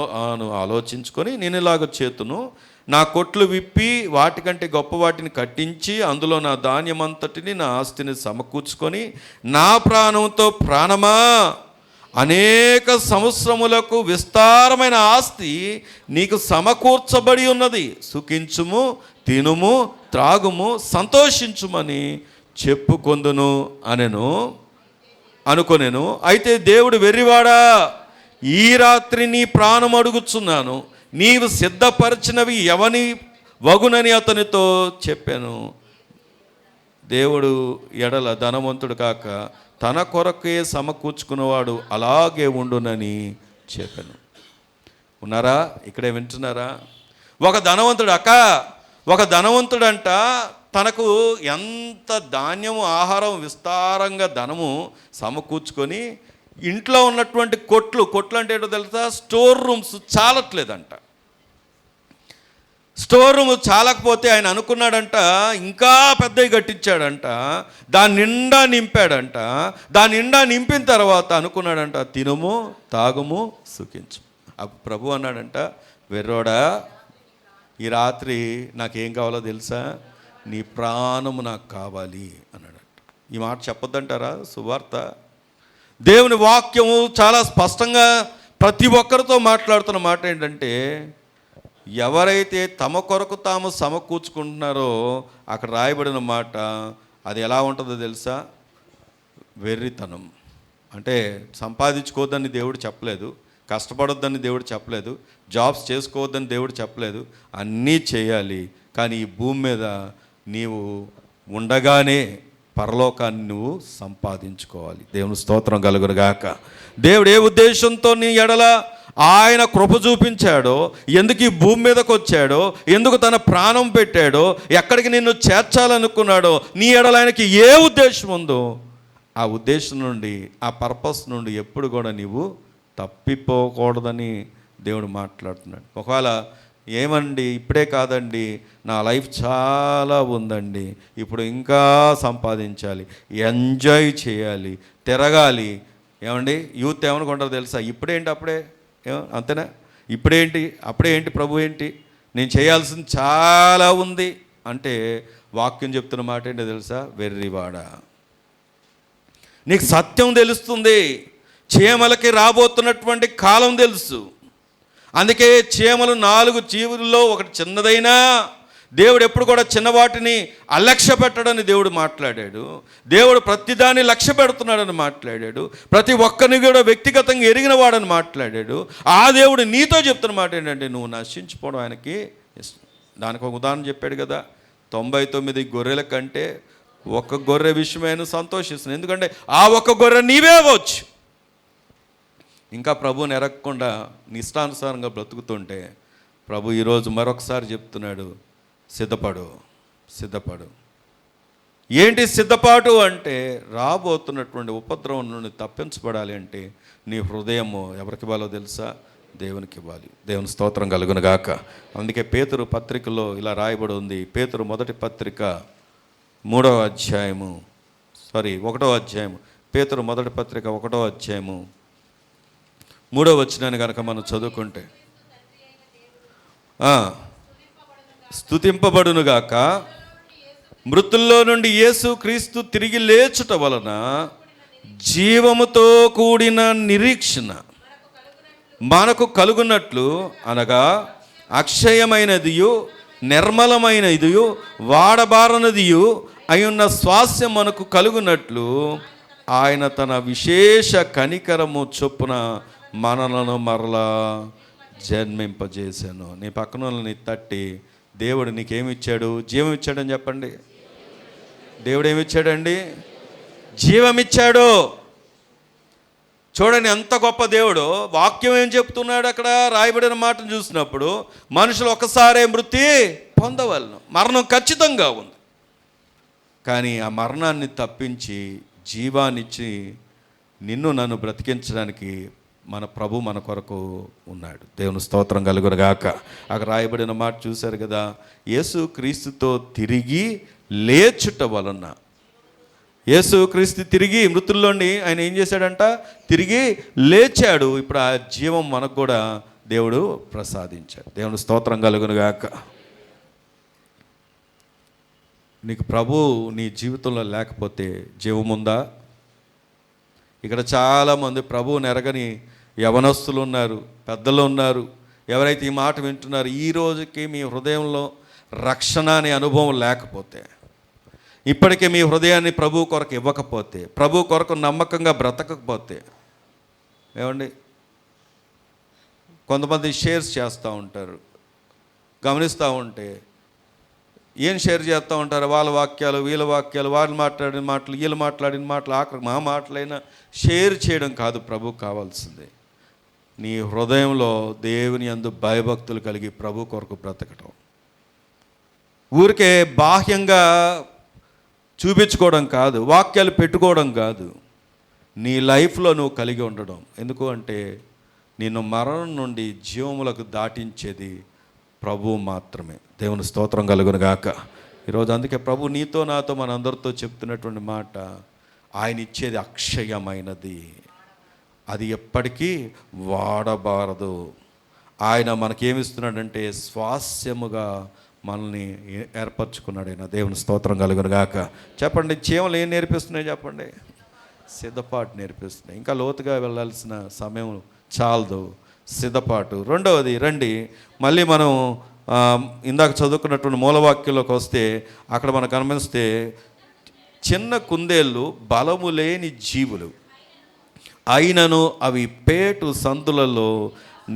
ఆలోచించుకొని, నేను ఇలాగ చేతును, నా కొట్లు విప్పి వాటికంటే గొప్ప వాటిని కట్టించి అందులో నా ధాన్యమంతటిని, నా ఆస్తిని సమకూర్చుకొని, నా ప్రాణంతో ప్రాణమా, అనేక సంవత్సరములకు విస్తారమైన ఆస్తి నీకు సమకూర్చబడి ఉన్నది, సుఖించుము, తినుము, త్రాగుము, సంతోషించుమని చెప్పుకొందును అనుకొనెను. అయితే దేవుడు, వెర్రివాడా, ఈ రాత్రి నీ ప్రాణం అడుగుచున్నాను, నీవు సిద్ధపరిచినవి ఎవని వగునని అతనితో చెప్పాను. దేవుడు ఎడల ధనవంతుడు కాక తన కొరకే సమకూర్చుకున్నవాడు అలాగే ఉండునని చెప్పాను. ఉన్నారా? ఇక్కడే వింటున్నారా? ఒక ధనవంతుడంట తనకు ఎంత ధాన్యము, ఆహారం, విస్తారంగా ధనము సమకూర్చుకొని ఇంట్లో ఉన్నటువంటి కొట్లు అంటే ఏంటో తెలుసా? స్టోర్ రూమ్స్ చాలట్లేదంట. స్టోర్ రూమ్ చాలకపోతే ఆయన అనుకున్నాడంట, ఇంకా పెద్దవి కట్టించాడంట, దాని నిండా నింపాడంట. దాని నిండా నింపిన తర్వాత అనుకున్నాడంట, తినుము, తాగుము, సుఖించు. అప్పుడు ప్రభు అన్నాడంట, వెర్రోడా, ఈ రాత్రి నాకేం కావాలో తెలుసా? నీ ప్రాణము నాకు కావాలి అన్నాడు. ఈ మాట చెప్పొద్దంటారా? సువార్త దేవుని వాక్యము చాలా స్పష్టంగా ప్రతి ఒక్కరితో మాట్లాడుతున్న మాట ఏంటంటే, ఎవరైతే తమ కొరకు తాము సమకూర్చుకుంటున్నారో అక్కడ రాయబడిన మాట అది ఎలా ఉంటుందో తెలుసా? వెర్రితనం. అంటే సంపాదించుకోవద్దని దేవుడు చెప్పలేదు, కష్టపడొద్దని దేవుడు చెప్పలేదు, జాబ్స్ చేసుకోవద్దని దేవుడు చెప్పలేదు. అన్నీ చేయాలి, కానీ ఈ భూమి మీద నీవు ఉండగానే పరలోకాన్ని నువ్వు సంపాదించుకోవాలి. దేవుని స్తోత్రం కలుగునుగాక. దేవుడు ఏ ఉద్దేశంతో నీ ఎడల ఆయన కృప చూపించాడో, ఎందుకు ఈ భూమి మీదకి వచ్చాడో, ఎందుకు తన ప్రాణం పెట్టాడో, ఎక్కడికి నిన్ను చేర్చాలనుకున్నాడో, నీ ఎడల ఆయనకి ఏ ఉద్దేశం ఉందో ఆ ఉద్దేశం నుండి, ఆ పర్పస్ నుండి ఎప్పుడు కూడా నీవు తప్పిపోకూడదని దేవుడు మాట్లాడుతున్నాడు. ఒకవేళ ఏమండి ఇప్పుడే కాదండి, నా లైఫ్ చాలా ఉందండి, ఇప్పుడు ఇంకా సంపాదించాలి, ఎంజాయ్ చేయాలి, తిరగాలి. ఏమండి యూత్ ఏమనుకుంటారో తెలుసా? ఇప్పుడేంటి అప్పుడే, అంతేనా? ఇప్పుడేంటి అప్పుడే ఏంటి, ప్రభు ఏంటి, నేను చేయాల్సింది చాలా ఉంది అంటే వాక్యం చెప్తున్న మాట ఏంటో తెలుసా? వెర్రివాడ, నీకు సత్యం తెలుస్తుంది, చీమలకి రాబోతున్నటువంటి కాలం తెలుసు. అందుకే చీమలు 4 జీవుల్లో ఒకటి చిన్నదైనా దేవుడు ఎప్పుడు కూడా చిన్నవాటిని అలక్ష్య పెట్టడని దేవుడు మాట్లాడాడు. దేవుడు ప్రతిదాన్ని లక్ష్య పెడుతున్నాడని మాట్లాడాడు. ప్రతి ఒక్కరిని కూడా వ్యక్తిగతంగా ఎరిగిన వాడని మాట్లాడాడు. ఆ దేవుడు నీతో చెప్తున్న మాట ఏంటంటే, నువ్వు నశించిపోవడం ఆయనకి ఇష్టం. దానికి ఒక ఉదాహరణ చెప్పాడు కదా, 99 గొర్రెల కంటే ఒక్క గొర్రె విషయమైన సంతోషిస్తుంది. ఎందుకంటే ఆ ఒక్క గొర్రె నీవే అవ్వచ్చు. ఇంకా ప్రభువుని ఎరగకుండా నిష్టానుసారంగా బ్రతుకుతుంటే ప్రభు ఈరోజు మరొకసారి చెప్తున్నాడు, సిద్ధపడు, సిద్ధపడు. ఏంటి సిద్ధపాటు అంటే, రాబోతున్నటువంటి ఉపద్రవం నుండి తప్పించబడాలి అంటే నీ హృదయము ఎవరికి ఇవ్వాలో తెలుసా? దేవునికి ఇవ్వాలి. దేవుని స్తోత్రం కలుగునుగాక. అందుకే పేతురు పత్రికలో ఇలా రాయబడి ఉంది. పేతురు మొదటి పత్రిక 1వ అధ్యాయము, పేతురు మొదటి పత్రిక 1వ అధ్యాయము 3వ వచనాన్ని కనుక మనం చదువుకుంటే, స్తుతింపబడునుగాక, మృతుల్లో నుండి యేసు క్రీస్తు తిరిగి లేచుట వలన జీవముతో కూడిన నిరీక్షణ మనకు కలుగునట్లు, అనగా అక్షయమైనదియు నిర్మలమైనదియు వాడబారనదియు అయ్యున్న స్వాస్యం మనకు కలుగునట్లు ఆయన తన విశేష కనికరము చొప్పున మనలను మరలా జన్మింపజేశాను. నీ పక్కన వాళ్ళని తట్టి, దేవుడు నీకేమిచ్చాడు? జీవం ఇచ్చాడని చెప్పండి. దేవుడు ఏమిచ్చాడండి? జీవమిచ్చాడు. చూడండి ఎంత గొప్ప దేవుడు. వాక్యం ఏం చెప్తున్నాడు అక్కడ రాయబడిన మాటను చూసినప్పుడు, మనుషులు ఒకసారే మృతి పొందవలను, మరణం ఖచ్చితంగా ఉంది. కానీ ఆ మరణాన్ని తప్పించి జీవాన్నిచ్చి నిన్ను నన్ను బ్రతికించడానికి మన ప్రభు మన కొరకు ఉన్నాడు. దేవుని స్తోత్రం కలుగునుగాక. అక్కడ రాయబడిన మాట చూశారు కదా, యేసు క్రీస్తుతో తిరిగి లేచుట వలన, యేసు క్రీస్తు తిరిగి మృతుల్లోండి ఆయన ఏం చేశాడంట? తిరిగి లేచాడు. ఇప్పుడు ఆ జీవం మనకు కూడా దేవుడు ప్రసాదించాడు. దేవుని స్తోత్రం కలుగునుగాక. నీకు ప్రభు నీ జీవితంలో లేకపోతే జీవం ఉందా? ఇక్కడ చాలామంది ప్రభువుని ఎరగని యవనస్తులు ఉన్నారు, పెద్దలు ఉన్నారు. ఎవరైతే ఈ మాట వింటున్నారు, ఈ రోజుకి మీ హృదయంలో రక్షణ అనే అనుభవం లేకపోతే, ఇప్పటికే మీ హృదయాన్ని ప్రభు కొరకు ఇవ్వకపోతే, ప్రభు కొరకు నమ్మకంగా బ్రతకకపోతే, ఏమండి కొంతమంది షేర్స్ చేస్తూ ఉంటారు. గమనిస్తూ ఉంటే ఏం షేర్ చేస్తూ ఉంటారు? వాళ్ళ వాక్యాలు, వీళ్ళ వాక్యాలు, వాళ్ళు మాట్లాడిన మాటలు, వీళ్ళు మాట్లాడిన మాటలు, ఆఖరి మా మాటలైనా షేర్ చేయడం కాదు ప్రభు కావాల్సింది. నీ హృదయంలో దేవుని యందు భయభక్తులు కలిగి ప్రభు కొరకు బ్రతకటం. ఊరికే బాహ్యంగా చూపించుకోవడం కాదు, వాక్యాలు పెట్టుకోవడం కాదు, నీ లైఫ్లో నువ్వు కలిగి ఉండడం. ఎందుకు అంటే నిన్ను మరణం నుండి జీవములకు దాటించేది ప్రభు మాత్రమే. దేవుని స్తోత్రం కలుగునుగాక. ఈరోజు అందుకే ప్రభు నీతో నాతో మనందరితో చెప్తున్నటువంటి మాట, ఆయన ఇచ్చేది అక్షయమైనది, అది ఎప్పటికీ వాడబారదు. ఆయన మనకేమిస్తున్నాడంటే స్వాస్యముగా మనల్ని ఏర్పరచుకున్నాడు. ఆయన దేవుని స్తోత్రం కలుగును గాక. చెప్పండి, చీమలు ఏం నేర్పిస్తున్నాయి చెప్పండి? సిద్ధపాటు నేర్పిస్తున్నాయి. ఇంకా లోతుగా వెళ్ళాల్సిన సమయం చాలదు, సిద్ధపాటు. రెండవది, రండి మళ్ళీ మనం ఇందాక చదువుకున్నటువంటి మూలవాక్యంలోకి వస్తే అక్కడ మనం గమనిస్తే చిన్న కుందేళ్ళు బలము లేని జీవులు అయినను అవి పేటు సందులలో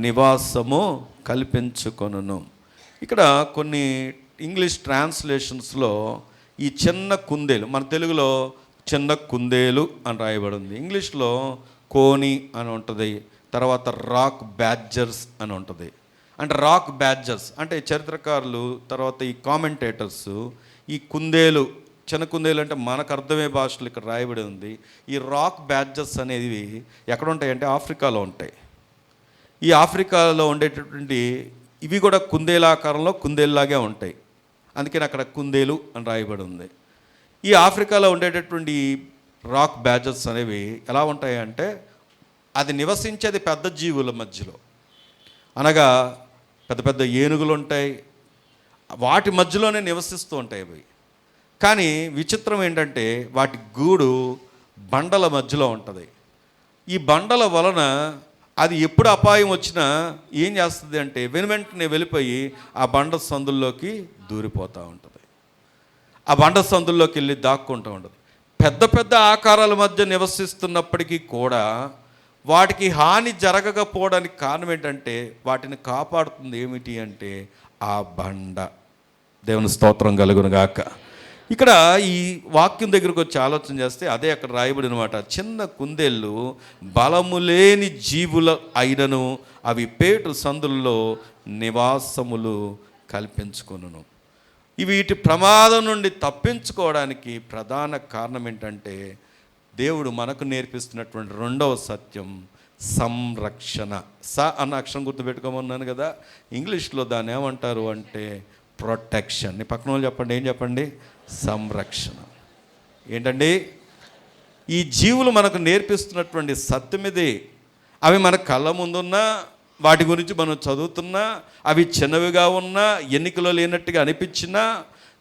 నివాసము కల్పించుకొనును. ఇక్కడ కొన్ని ఇంగ్లీష్ ట్రాన్స్లేషన్స్లో ఈ చిన్న కుందేలు, మన తెలుగులో చిన్న కుందేలు అని రాయబడి ఉంది, ఇంగ్లీష్లో కోని అని ఉంటుంది, తర్వాత రాక్ బ్యాడ్జర్స్ అని ఉంటుంది. అంటే రాక్ బ్యాడ్జర్స్ అంటే చరిత్రకారులు, తర్వాత ఈ కామెంటేటర్స్ ఈ కుందేలు, చిన్న కుందేలు అంటే మనకు అర్థమయ్యే భాషలో ఇక్కడ రాయబడి ఉంది. ఈ రాక్ బ్యాడ్జర్స్ అనేవి ఎక్కడ ఉంటాయంటే ఆఫ్రికాలో ఉంటాయి. ఈ ఆఫ్రికాలో ఉండేటటువంటి ఇవి కూడా కుందేలాకారంలో కుందేలులాగే ఉంటాయి, అందుకని అక్కడ కుందేలు అని రాయబడి ఉంది. ఈ ఆఫ్రికాలో ఉండేటటువంటి రాక్ బ్యాడ్జర్స్ అనేవి ఎలా ఉంటాయి అంటే అది నివసించేది పెద్ద జీవుల మధ్యలో, అనగా పెద్ద పెద్ద ఏనుగులు ఉంటాయి, వాటి మధ్యలోనే నివసిస్తూ ఉంటాయి అవి. కానీ విచిత్రం ఏంటంటే వాటి గూడు బండల మధ్యలో ఉంటుంది. ఈ బండల వలన అది ఎప్పుడు అపాయం వచ్చినా ఏం చేస్తుంది అంటే వెనువెంటనే వెళ్ళిపోయి ఆ బండ సందుల్లోకి దూరిపోతూ ఉంటుంది, ఆ బండ సందుల్లోకి వెళ్ళి దాక్కుంటూ ఉంటుంది. పెద్ద పెద్ద ఆకారాల మధ్య నివసిస్తున్నప్పటికీ కూడా వాటికి హాని జరగకపోవడానికి కారణం ఏంటంటే వాటిని కాపాడుతుంది ఏమిటి అంటే ఆ బండ. దేవుని స్తోత్రం కలుగును గాక. ఇక్కడ ఈ వాక్యం దగ్గరకు వచ్చి ఆలోచన చేస్తే అదే అక్కడ రాయబడిన మాట, చిన్న కుందేళ్ళు బలము లేని జీవుల అయినను అవి పేటు సందుల్లో నివాసములు కల్పించుకొనును. వీటి ప్రమాదం నుండి తప్పించుకోవడానికి ప్రధాన కారణం ఏంటంటే దేవుడు మనకు నేర్పిస్తున్నటువంటి రెండవ సత్యం సంరక్షణ. అన్న అక్షరం గుర్తుపెట్టుకోమన్నాను కదా, ఇంగ్లీష్లో దాన్ని ఏమంటారు అంటే ప్రొటెక్షన్. నీ పక్కన వాళ్ళు చెప్పండి, ఏం చెప్పండి? సంరక్షణ. ఏంటండి? ఈ జీవులు మనకు నేర్పిస్తున్నటువంటి సత్యం ఇది. అవి మన కళ్ళ ముందున్నా, వాటి గురించి మనం చదువుతున్నా, అవి చిన్నవిగా ఉన్నా, ఎన్నికలో లేనట్టుగా అనిపించినా,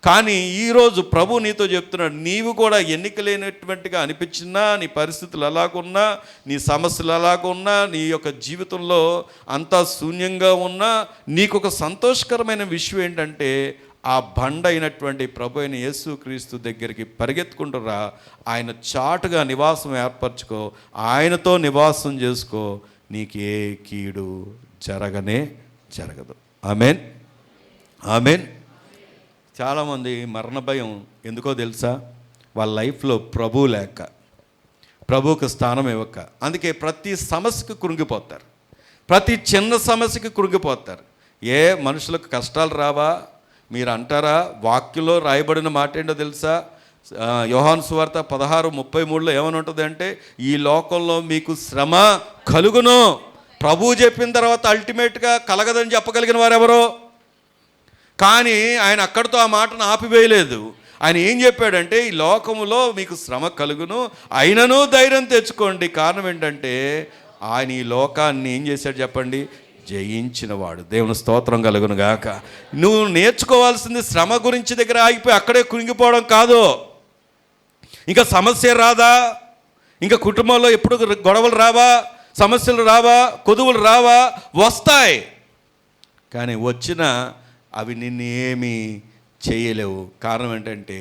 కానీ ఈరోజు ప్రభు నీతో చెప్తున్నాడు, నీవు కూడా ఎన్నిక లేనటువంటిగా అనిపించినా, నీ పరిస్థితులు అలాగున్నా, నీ సమస్యలు అలాగున్నా, నీ యొక్క జీవితంలో అంతా శూన్యంగా ఉన్నా, నీకు ఒక సంతోషకరమైన విషయం ఏంటంటే ఆ బండ అయినటువంటి ప్రభు అయిన యేసుక్రీస్తు దగ్గరికి పరిగెత్తుకుంటూ రా, ఆయన చాటుగా నివాసం ఏర్పరచుకో, ఆయనతో నివాసం చేసుకో, నీకు ఏ కీడు జరగనే జరగదు. Amen, amen. చాలామంది మరణ భయం ఎందుకో తెలుసా? వాళ్ళ లైఫ్లో ప్రభు లేక, ప్రభువుకు స్థానం ఇవ్వక, అందుకే ప్రతి సమస్యకు కృంగిపోతారు, ప్రతి చిన్న సమస్యకి కృంగిపోతారు. మనుషులకు కష్టాలు రావా? మీరు అంటారా? వాక్యంలో రాయబడిన మాట ఏంటో తెలుసా? యోహాను సువార్త 16:33లో ఏమని ఉంటుంది అంటే, ఈ లోకంలో మీకు శ్రమ కలుగును. ప్రభువు చెప్పిన తర్వాత అల్టిమేట్గా కలగదని చెప్పగలిగిన వారెవరో? కానీ ఆయన అక్కడితో ఆ మాటను ఆపివేయలేదు. ఆయన ఏం చెప్పాడంటే, ఈ లోకములో మీకు శ్రమ కలుగును, అయినను ధైర్యం తెచ్చుకోండి. కారణం ఏంటంటే ఆయన ఈ లోకాన్ని ఏం చేశాడు చెప్పండి? జయించినవాడు. దేవుని స్తోత్రం కలుగును గాక. నువ్వు నేర్చుకోవాల్సింది శ్రమ గురించి దగ్గర ఆగిపోయి అక్కడే కృంగిపోవడం కాదు. ఇంకా సమస్య రాదా? ఇంకా కుటుంబంలో ఎప్పుడు గొడవలు రావా? సమస్యలు రావా? కొదువులు రావా? వస్తాయి, కానీ వచ్చిన అవి నిన్ను ఏమీ చేయలేవు. కారణం ఏంటంటే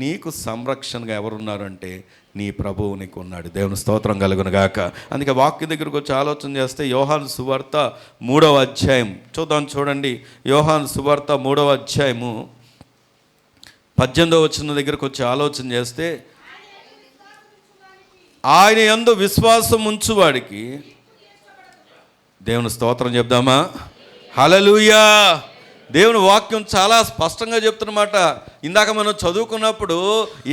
నీకు సంరక్షణగా ఎవరున్నారంటే నీ ప్రభువు నీకు ఉన్నాడు. దేవుని స్తోత్రం కలుగును గాక. అందుకే వాక్య దగ్గరకు వచ్చి ఆలోచన చేస్తే యోహాను సువార్త 3వ అధ్యాయం చూద్దాం. చూడండి, యోహాను సువార్త 3వ అధ్యాయము 18వ వచనం దగ్గరకు వచ్చి ఆలోచన చేస్తే, ఆయన యందు విశ్వాసం ఉంచువాడికి, దేవుని స్తోత్రం చెప్దామా? హల్లెలూయా. దేవుని వాక్యం చాలా స్పష్టంగా చెప్తున్నమాట. ఇందాక మనం చదువుకున్నప్పుడు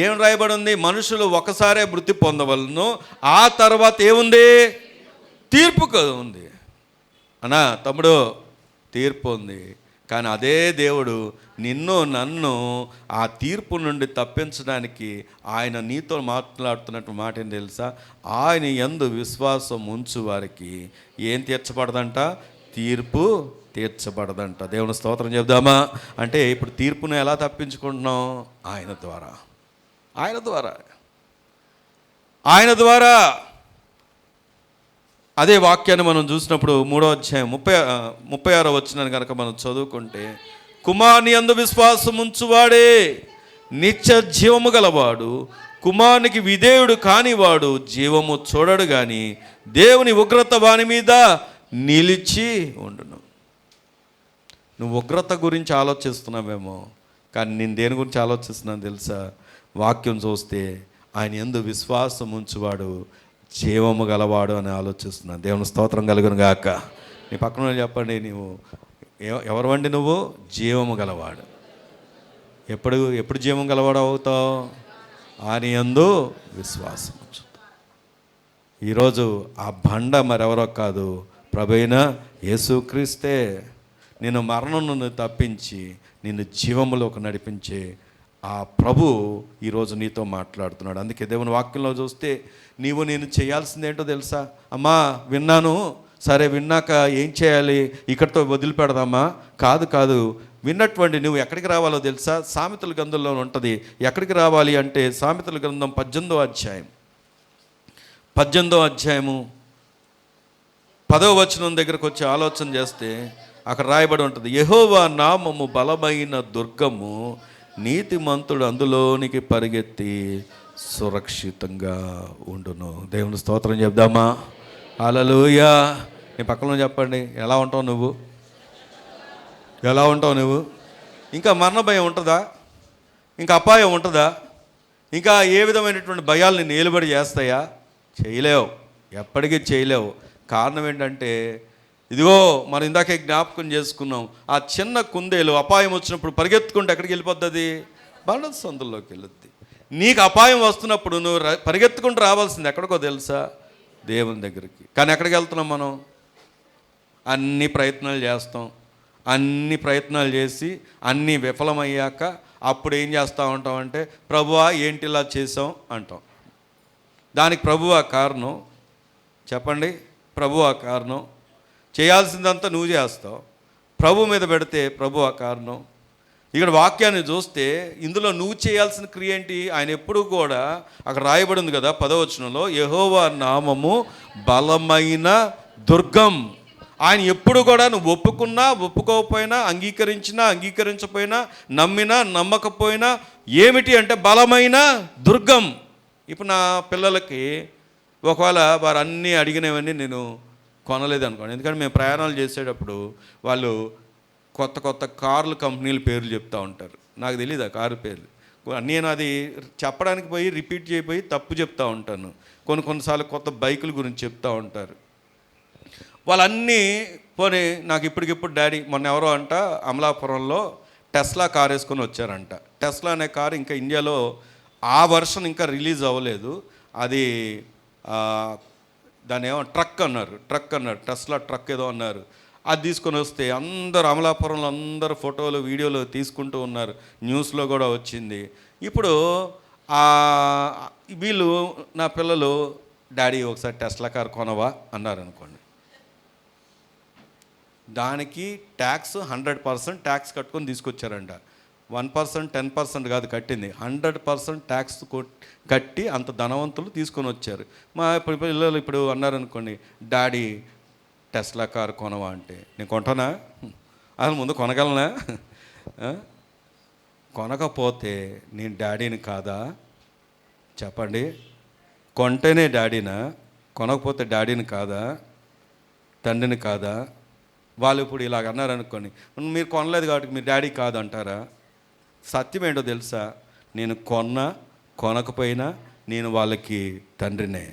ఏం రాయబడి ఉంది? మనుషులు ఒకసారే మృతి పొందవలను, ఆ తర్వాత ఏముంది? తీర్పు ఉంది. అన్నా తమ్ముడు, తీర్పు ఉంది. కానీ అదే దేవుడు నిన్ను నన్ను ఆ తీర్పు నుండి తప్పించడానికి ఆయన నీతో మాట్లాడుతున్నట్టు మాట ఏం తెలుసా? ఆయన యందు విశ్వాసం ఉంచు వారికి ఏం తీర్చబడదంట? తీర్పు తీర్చబడదంట. దేవుని స్తోత్రం చెప్దామా? అంటే ఇప్పుడు తీర్పును ఎలా తప్పించుకుంటున్నాం? ఆయన ద్వారా, ఆయన ద్వారా, ఆయన ద్వారా. అదే వాక్యాన్ని మనం చూసినప్పుడు 3వ అధ్యాయం 36వ వచనాన్ని కనుక మనం చదువుకుంటే, కుమారుని యందు విశ్వాసం ఉంచువాడే నిత్య జీవము గలవాడు, కుమారునికి విధేయుడు కానివాడు జీవము చూడడు గాని దేవుని ఉగ్రత వాని మీద నిలిచి ఉండును. నువ్వు ఉగ్రత గురించి ఆలోచిస్తున్నావేమో, కానీ నేను దేని గురించి ఆలోచిస్తున్నాను తెలుసా? వాక్యం చూస్తే ఆయన యందు విశ్వాసం ఉంచువాడు జీవము గలవాడు అని ఆలోచిస్తున్నాను. దేవుని స్తోత్రం కలుగును గాక. నీ పక్కన చెప్పండి, నువ్వు ఎవరు వండి? నువ్వు జీవము గలవాడు. ఎప్పుడు జీవం గలవాడు అవుతావు? ఆయన యందు విశ్వాసం ఉంచు. ఈరోజు ఆ బండ మరెవరో కాదు, ప్రభువైన యేసుక్రీస్తే. నిన్ను మరణం నుండి తప్పించి నిన్ను జీవములోకి నడిపించే ఆ ప్రభు ఈరోజు నీతో మాట్లాడుతున్నాడు. అందుకే దేవుని వాక్యంలో చూస్తే నేను చేయాల్సింది ఏంటో తెలుసా? అమ్మా విన్నాను, సరే విన్నాక ఏం చేయాలి? ఇక్కడితో వదిలిపెడదామా? కాదు. విన్నటువంటి నువ్వు ఎక్కడికి రావాలో తెలుసా? సామెతల గ్రంథంలో ఉంటుంది. ఎక్కడికి రావాలి అంటే సామెతల గ్రంథం 18వ అధ్యాయం 10వ వచనం దగ్గరకు వచ్చి ఆలోచన చేస్తే అక్కడ రాయబడి ఉంటుంది, యెహోవా నామము బలమైన దుర్గము, నీతిమంతుడు అందులోనికి పరిగెత్తి సురక్షితంగా ఉండును. దేవుని స్తోత్రం చెప్దామా? హల్లెలూయా. నీ పక్కన చెప్పండి, ఎలా ఉంటావు నువ్వు? ఇంకా మరణ భయం ఉంటుందా? ఇంకా అపాయం ఉంటుందా? ఇంకా ఏ విధమైనటువంటి భయాలు నిన్ను ఏలుబడి చేస్తాయా? చేయలేవు, ఎప్పటికీ చేయలేవు. కారణం ఏంటంటే, ఇదిగో మనం ఇందాకే జ్ఞాపకం చేసుకున్నాం, ఆ చిన్న కుందేలు అపాయం వచ్చినప్పుడు పరిగెత్తుకుంటే ఎక్కడికి వెళ్ళిపోతుంది? బండ సందుల్లోకి వెళ్ళుద్ది. నీకు అపాయం వస్తున్నప్పుడు నువ్వు పరిగెత్తుకుంటూ రావాల్సింది ఎక్కడికో తెలుసా? దేవుని దగ్గరికి. కానీ ఎక్కడికి వెళ్తున్నాం మనం? అన్ని ప్రయత్నాలు చేస్తాం. అన్ని ప్రయత్నాలు చేసి అన్నీ విఫలమయ్యాక అప్పుడు ఏం చేస్తూ ఉంటాం అంటే, ప్రభువా ఏంటి ఇలా చేసాం అంటాం. దానికి ప్రభువా కారణం? చెప్పండి. ప్రభువా కారణం? చేయాల్సిందంతా నువ్వు చేస్తావు, ప్రభు మీద పెడితే ప్రభువా కారణం? ఇక్కడ వాక్యాన్ని చూస్తే ఇందులో నువ్వు చేయాల్సిన క్రియ ఏంటి? ఆయన ఎప్పుడు కూడా అక్కడ రాయబడి ఉంది కదా 10వ వచనంలో, యెహోవా నామము బలమైన దుర్గం. ఆయన ఎప్పుడు కూడా నువ్వు ఒప్పుకున్నా ఒప్పుకోకపోయినా, అంగీకరించినా అంగీకరించకపోయినా, నమ్మినా నమ్మకపోయినా ఏమిటి అంటే బలమైన దుర్గం. ఇప్పుడు నా పిల్లలకి ఒకవేళ వారు అన్నీ అడిగినవన్నీ నేను కొనలేదు అనుకోండి, ఎందుకంటే మేము ప్రయాణాలు చేసేటప్పుడు వాళ్ళు కొత్త కొత్త కార్ల కంపెనీల పేర్లు చెప్తూ ఉంటారు. నాకు తెలియదు ఆ కారు పేర్లు. నేను అది చెప్పడానికి పోయి రిపీట్ చేయబోయి తప్పు చెప్తూ ఉంటాను. కొన్నిసార్లు కొత్త బైకుల గురించి చెప్తూ ఉంటారు. వాళ్ళన్నీ పోనీ నాకు ఇప్పటికిప్పుడు డాడీ మొన్న ఎవరో అంట అమలాపురంలో టెస్లా కార్ వేసుకొని వచ్చారంట. టెస్లా అనే కారు ఇంకా ఇండియాలో ఆ వర్షన్ ఇంకా రిలీజ్ అవ్వలేదు. అది దాన్ని ఏమో ట్రక్ అన్నారు. టెస్లా ట్రక్ ఏదో అన్నారు. అది తీసుకొని వస్తే అందరూ అమలాపురంలో అందరూ ఫోటోలు వీడియోలు తీసుకుంటూ ఉన్నారు. న్యూస్లో కూడా వచ్చింది. ఇప్పుడు వీళ్ళు నా పిల్లలు, డాడీ ఒకసారి టెస్లా కార్ కొనవా అన్నారు అనుకోండి. దానికి ట్యాక్స్ 100% ట్యాక్స్ కట్టుకొని తీసుకొచ్చారంట. 1% 10% కాదు కట్టింది, 100% ట్యాక్స్ కట్టి అంత ధనవంతులు తీసుకొని వచ్చారు. మా పిల్లలు ఇప్పుడు అన్నారనుకోండి, డాడీ టెస్లా కార్ కొనవా అంటే నేను కొంటానా? అసలు ముందు కొనగలనా? కొనకపోతే నేను డాడీని కాదా? చెప్పండి. కొంటేనే డాడీనా? కొనకపోతే డాడీని కాదా? తండ్రిని కాదా? వాళ్ళు ఇప్పుడు ఇలాగ అన్నారనుకోండి, మీరు కొనలేదు కాబట్టి మీరు డాడీ కాదు అంటారా? సత్యం ఏంటో తెలుసా? నేను కొనకపోయినా నేను వాళ్ళకి తండ్రినే.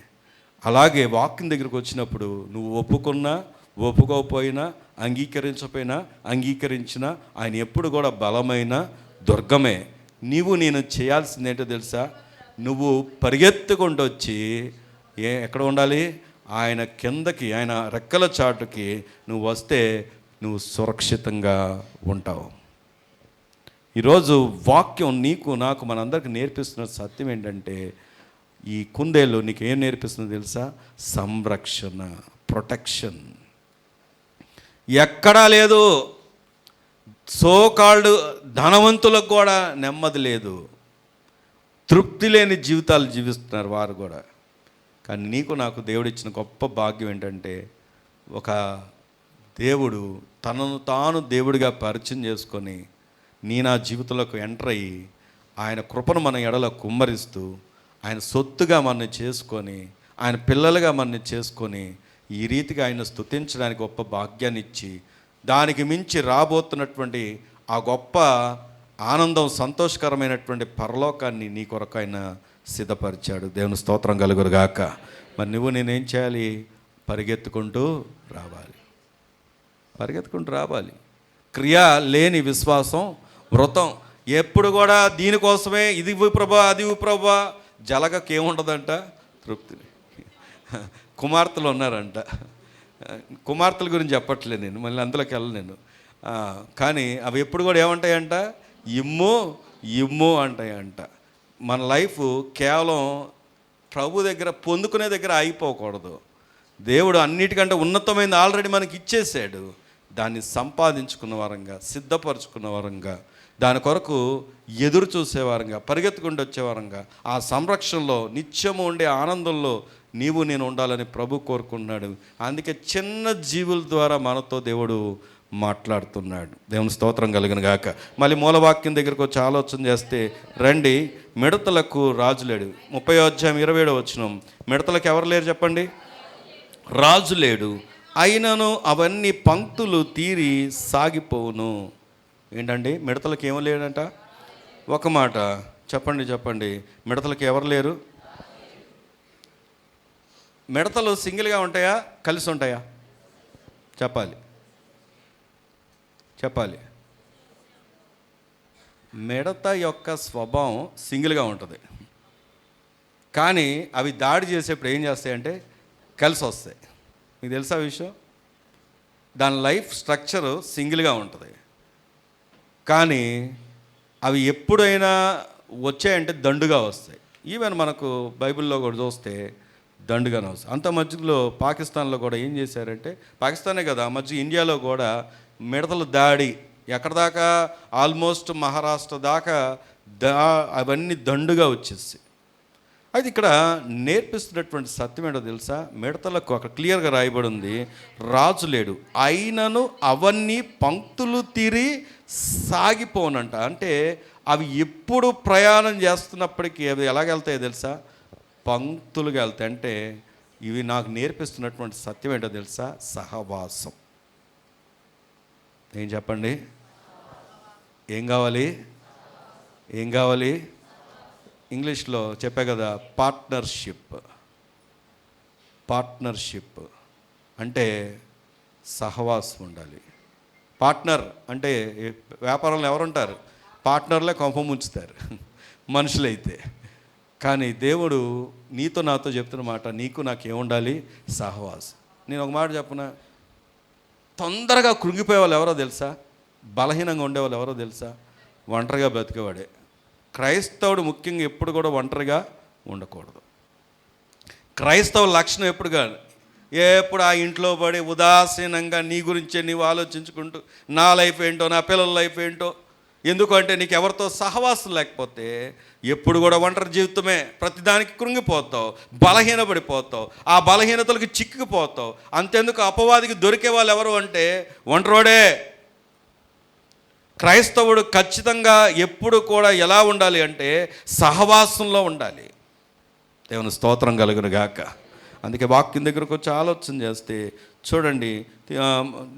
అలాగే వాక్యం దగ్గరికి వచ్చినప్పుడు నువ్వు ఒప్పుకున్నా ఒప్పుకోకపోయినా, అంగీకరించకపోయినా అంగీకరించినా ఆయన ఎప్పుడు కూడా బలమైన దుర్గమే. నేను చేయాల్సింది ఏంటో తెలుసా? నువ్వు పరిగెత్తుకుంటూ వచ్చి ఎక్కడ ఉండాలి? ఆయన కిందకి, ఆయన రెక్కల చాటుకి నువ్వు వస్తే నువ్వు సురక్షితంగా ఉంటావు. ఈరోజు వాక్యం నీకు నాకు మనందరికి నేర్పిస్తున్న సత్యం ఏంటంటే, ఈ కుందేలు నీకేం నేర్పిస్తుందో తెలుసా? సంరక్షణ, ప్రొటెక్షన్. ఎక్కడా లేదు. సోకాల్డ్ ధనవంతులకు కూడా నెమ్మది లేదు, తృప్తి లేని జీవితాలు జీవిస్తున్నారు వారు కూడా. కానీ నీకు నాకు దేవుడిచ్చిన గొప్ప భాగ్యం ఏంటంటే, ఒక దేవుడు తనను తాను దేవుడిగా పరిచయం చేసుకొని నా జీవితంలోకి ఎంటర్ అయ్యి ఆయన కృపను మన ఎడల కుమ్మరిస్తూ ఆయన సొత్తుగా మనని చేసుకొని ఆయన పిల్లలుగా మనని చేసుకొని ఈ రీతిగా ఆయన స్తుతించడానికి గొప్ప భాగ్యాన్ని ఇచ్చి, దానికి మించి రాబోతున్నటువంటి ఆ గొప్ప ఆనందం, సంతోషకరమైనటువంటి పరలోకాన్ని నీ కొరకు ఆయన సిద్ధపరిచాడు. దేవుని స్తోత్రం కలుగురుగాక. మరి నువ్వు నేనేం చేయాలి? పరిగెత్తుకుంటూ రావాలి, పరిగెత్తుకుంటూ రావాలి. క్రియ లేని విశ్వాసం వృతం. ఎప్పుడు కూడా దీనికోసమే ఇది ప్రభా అది ప్రభా, జలగకేముండదంట తృప్తి. కుమార్తెలు ఉన్నారంట, కుమార్తెల గురించి చెప్పట్లేదు నేను, మళ్ళీ అందులోకి వెళ్ళను. కానీ అవి ఎప్పుడు కూడా ఏమంటాయంట? ఇమ్ము ఇమ్ము అంటాయంట. మన లైఫ్ కేవలం ప్రభు దగ్గర పొందుకునే దగ్గర అయిపోకూడదు. దేవుడు అన్నిటికంటే ఉన్నతమైనది ఆల్రెడీ మనకి ఇచ్చేసాడు. దాన్ని సంపాదించుకున్న వారంగా, సిద్ధపరచుకున్న వారంగా, దాని కొరకు ఎదురు చూసేవారంగా, పరిగెత్తుకుంటూ వచ్చేవారంగా, ఆ సంరక్షణలో నిత్యము ఉండే ఆనందంలో నీవు నేను ఉండాలని ప్రభు కోరుకుంటున్నాడు. అందుకే చిన్న జీవుల ద్వారా మనతో దేవుడు మాట్లాడుతున్నాడు. దేవుని స్తోత్రం కలుగును గాక. మళ్ళీ మూలవాక్యం దగ్గరకు వచ్చి ఆలోచన చేస్తే రండి. మిడతలకు రాజు లేడు. 30వ అధ్యాయం 27వ వచనం. మిడతలకు ఎవరు లేరు చెప్పండి? రాజు లేడు, అయినను అవన్నీ పంక్తులు తీరి సాగిపోవును. ఏంటండి? మిడతలకు ఏమో లేడంట? ఒక మాట చెప్పండి, చెప్పండి. మిడతలకు ఎవరు లేరు? మిడతలు సింగిల్గా ఉంటాయా, కలిసి ఉంటాయా? చెప్పాలి, చెప్పాలి. మిడత యొక్క స్వభావం సింగిల్గా ఉంటుంది, కానీ అవి దాడి చేసేప్పుడు ఏం చేస్తాయంటే కలిసి వస్తాయి. మీకు తెలుసా విషయం? దాని లైఫ్ స్ట్రక్చరు సింగిల్గా ఉంటుంది, కానీ అవి ఎప్పుడైనా వచ్చాయంటే దండుగా వస్తాయి. ఈవెన్ మనకు బైబిల్లో కూడా చూస్తే దండుగానే వస్తాయి. అంత మధ్యలో పాకిస్తాన్లో కూడా ఏం చేశారంటే, పాకిస్తానే కదా, మధ్య ఇండియాలో కూడా మిడతల దాడి ఎక్కడ దాకా, ఆల్మోస్ట్ మహారాష్ట్ర దాకా అవన్నీ దండుగా వచ్చేసి. అయితే ఇక్కడ నేర్పిస్తున్నటువంటి సత్యం ఏంటో తెలుసా? మిడతలకు అక్కడ క్లియర్గా రాయబడి ఉంది, రాజు లేడు, అయినను అవన్నీ పంక్తులు తీరి సాగిపోనంట. అంటే అవి ఎప్పుడు ప్రయాణం చేస్తున్నప్పటికీ అవి ఎలాగెళ్తాయో తెలుసా? పంక్తులుగా వెళ్తాయి. అంటే ఇవి నాకు నేర్పిస్తున్నటువంటి సత్యం ఏంటో తెలుసా? సహవాసం. ఏం చెప్పండి? ఏం కావాలి? ఏం కావాలి? ఇంగ్లీష్లో చెప్పా కదా, పార్ట్నర్షిప్. పార్ట్నర్షిప్ అంటే సహవాసం ఉండాలి. పార్ట్నర్ అంటే వ్యాపారంలో ఎవరుంటారు? పార్ట్నర్లే కొంప ముంచుతారు మనుషులైతే. కానీ దేవుడు నీతో నాతో చెప్తున్న మాట, నీకు నాకు ఏముండాలి? సహవాసం. నేను ఒక మాట చెప్పనా, తొందరగా కృంగిపోయే వాళ్ళు ఎవరో తెలుసా? బలహీనంగా ఉండేవాళ్ళు ఎవరో తెలుసా? ఒంటరిగా బ్రతికేవాడే. క్రైస్తవుడు ముఖ్యంగా ఎప్పుడు కూడా ఒంటరిగా ఉండకూడదు. క్రైస్తవ లక్షణం ఎప్పుడు కాదు, ఎప్పుడు ఆ ఇంట్లో పడి ఉదాసీనంగా నీ గురించే నీవు ఆలోచించుకుంటూ నా లైఫ్ ఏంటో, నా పిల్లల లైఫ్ ఏంటో. ఎందుకంటే నీకు ఎవరితో సహవాసం లేకపోతే ఎప్పుడు కూడా ఒంటరి జీవితమే. ప్రతిదానికి కృంగిపోతావు, బలహీనపడిపోతావు, ఆ బలహీనతలకు చిక్కుకుపోతావు. అంతెందుకు, అపవాదికి దొరికే వాళ్ళు ఎవరు అంటే ఒంటరోడే. క్రైస్తవుడు ఖచ్చితంగా ఎప్పుడు కూడా ఎలా ఉండాలి అంటే సహవాసంలో ఉండాలి. దేవుని స్తోత్రం కలుగును గాక. అందుకే వాక్యం దగ్గరకు వచ్చి ఆలోచన చేస్తే చూడండి,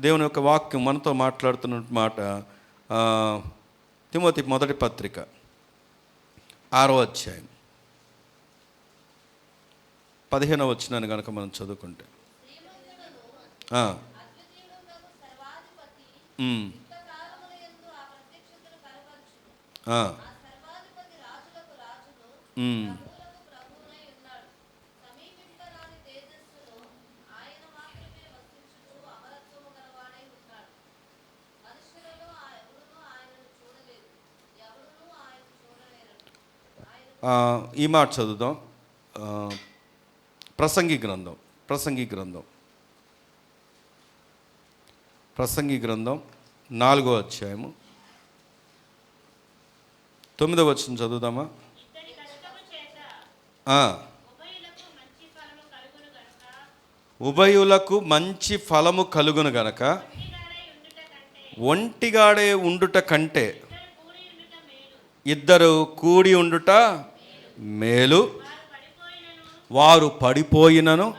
దేవుని యొక్క వాక్యం మనతో మాట్లాడుతున్న మాట, తిమోతి మొదటి పత్రిక 6వ అధ్యాయం 15వ వచనాన్ని కనుక మనం చదువుకుంటే, ఈ మాట చదువుదాం. ప్రసంగి గ్రంథం ప్రసంగి గ్రంథం 4వ అధ్యాయము 9వ వచనం చదువుదామా? ఉభయులకు మంచి ఫలము కలుగును గనక ఒంటిగాడే ఉండుట కంటే ఇద్దరు కూడి ఉండుట మేలు. వారు పడిపోయినను,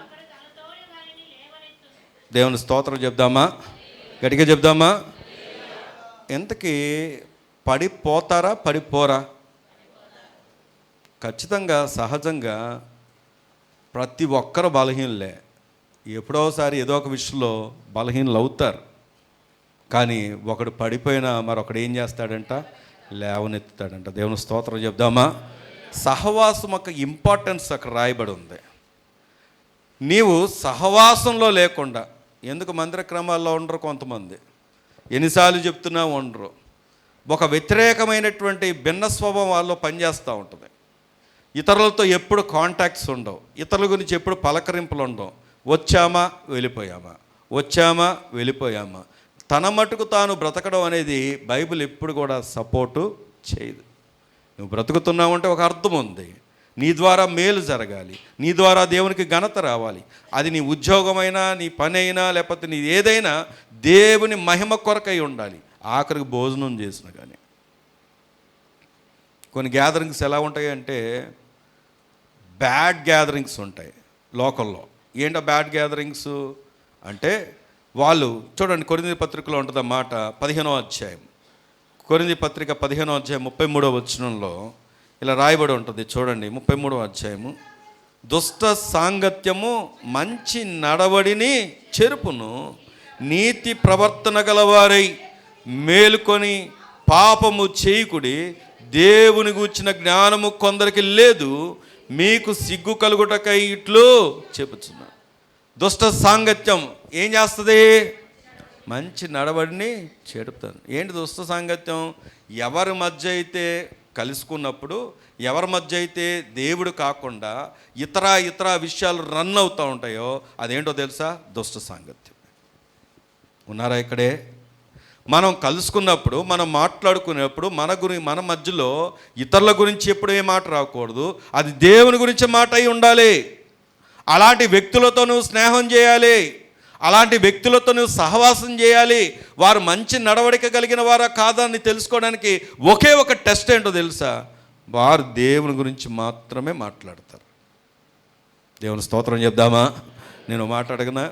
దేవుని స్తోత్రం చెప్దామా? గట్టిగా చెప్దామా? ఎంతకీ పడిపోతారా పడిపోరా? ఖచ్చితంగా సహజంగా ప్రతి ఒక్కరు బలహీనలే. ఎప్పుడోసారి ఏదో ఒక విషయంలో బలహీనలు అవుతారు. కానీ ఒకడు పడిపోయినా మరొకడు ఏం చేస్తాడంట? లేవనెత్తుతాడంట. దేవుని స్తోత్రం చెప్దామా? సహవాసం ఒక ఇంపార్టెన్స్ అక్కడ రాయబడి ఉంది. నీవు సహవాసంలో లేకుండా, ఎందుకు మందిర క్రమాల్లో ఉండరు కొంతమంది, ఎన్నిసార్లు చెప్తున్నా ఉండరు. ఒక వ్యతిరేకమైనటువంటి భిన్న స్వభావం వాళ్ళలో పనిచేస్తూ ఉంటుంది. ఇతరులతో ఎప్పుడు కాంటాక్ట్స్ ఉండవు, ఇతరుల గురించి ఎప్పుడు పలకరింపులు ఉండవు. వచ్చామా వెళ్ళిపోయామా, వచ్చామా వెళ్ళిపోయామా. తన మటుకు తాను బ్రతకడం అనేది బైబిల్ ఎప్పుడు కూడా సపోర్టు చేయదు. నువ్వు బ్రతుకుతున్నావంటే ఒక అర్థం ఉంది. నీ ద్వారా మేలు జరగాలి, నీ ద్వారా దేవునికి ఘనత రావాలి. అది నీ ఉద్యోగమైనా, నీ పని అయినా, లేకపోతే నీ ఏదైనా దేవుని మహిమ కొరకై ఉండాలి. ఆఖరికి భోజనం చేసిన కానీ. కొన్ని గ్యాదరింగ్స్ ఎలా ఉంటాయి అంటే బ్యాడ్ గ్యాదరింగ్స్ ఉంటాయి లోకల్లో. ఏంటో బ్యాడ్ గ్యాదరింగ్స్ అంటే వాళ్ళు చూడండి, కొరింథీ పత్రికలో ఉంటుంది మాట, 15వ అధ్యాయం, కొరింథీ పత్రిక 15వ అధ్యాయం 33వ వచనంలో ఇలా రాయబడి ఉంటుంది. చూడండి, 33వ అధ్యాయము. దుష్ట సాంగత్యము మంచి నడవడిని చెరుపును, నీతి ప్రవర్తన గలవారై మేలుకొని పాపము చేయకుడి, దేవుని గూర్చిన జ్ఞానము కొందరికి లేదు, మీకు సిగ్గు కలుగుటకై ఇట్లు చెప్పుచున్నాను. దుష్ట సాంగత్యం ఏం చేస్తుంది? మంచి నడవడిని చెడుపుతాను. ఏంటి దుష్ట సాంగత్యం? ఎవరి మధ్య అయితే కలుసుకున్నప్పుడు, ఎవరి మధ్య అయితే దేవుడు కాకుండా ఇతర విషయాలు రన్ అవుతూ ఉంటాయో అదేంటో తెలుసా? దుష్ట సాంగత్యం. ఉన్నారా ఇక్కడే? మనం కలుసుకున్నప్పుడు, మనం మాట్లాడుకునేప్పుడు మన మధ్యలో ఇతరుల గురించి ఎప్పుడు ఏ మాట రాకూడదు, అది దేవుని గురించి మాట అయి ఉండాలి. అలాంటి వ్యక్తులతో నువ్వు స్నేహం చేయాలి, అలాంటి వ్యక్తులతో నువ్వు సహవాసం చేయాలి. వారు మంచి నడవడిక కలిగిన వారా కాదా అని తెలుసుకోవడానికి ఒకే ఒక టెస్ట్ ఏంటో తెలుసా? వారు దేవుని గురించి మాత్రమే మాట్లాడతారు. దేవుని స్తోత్రం చెప్దామా? నేను మాట్లాడగనా?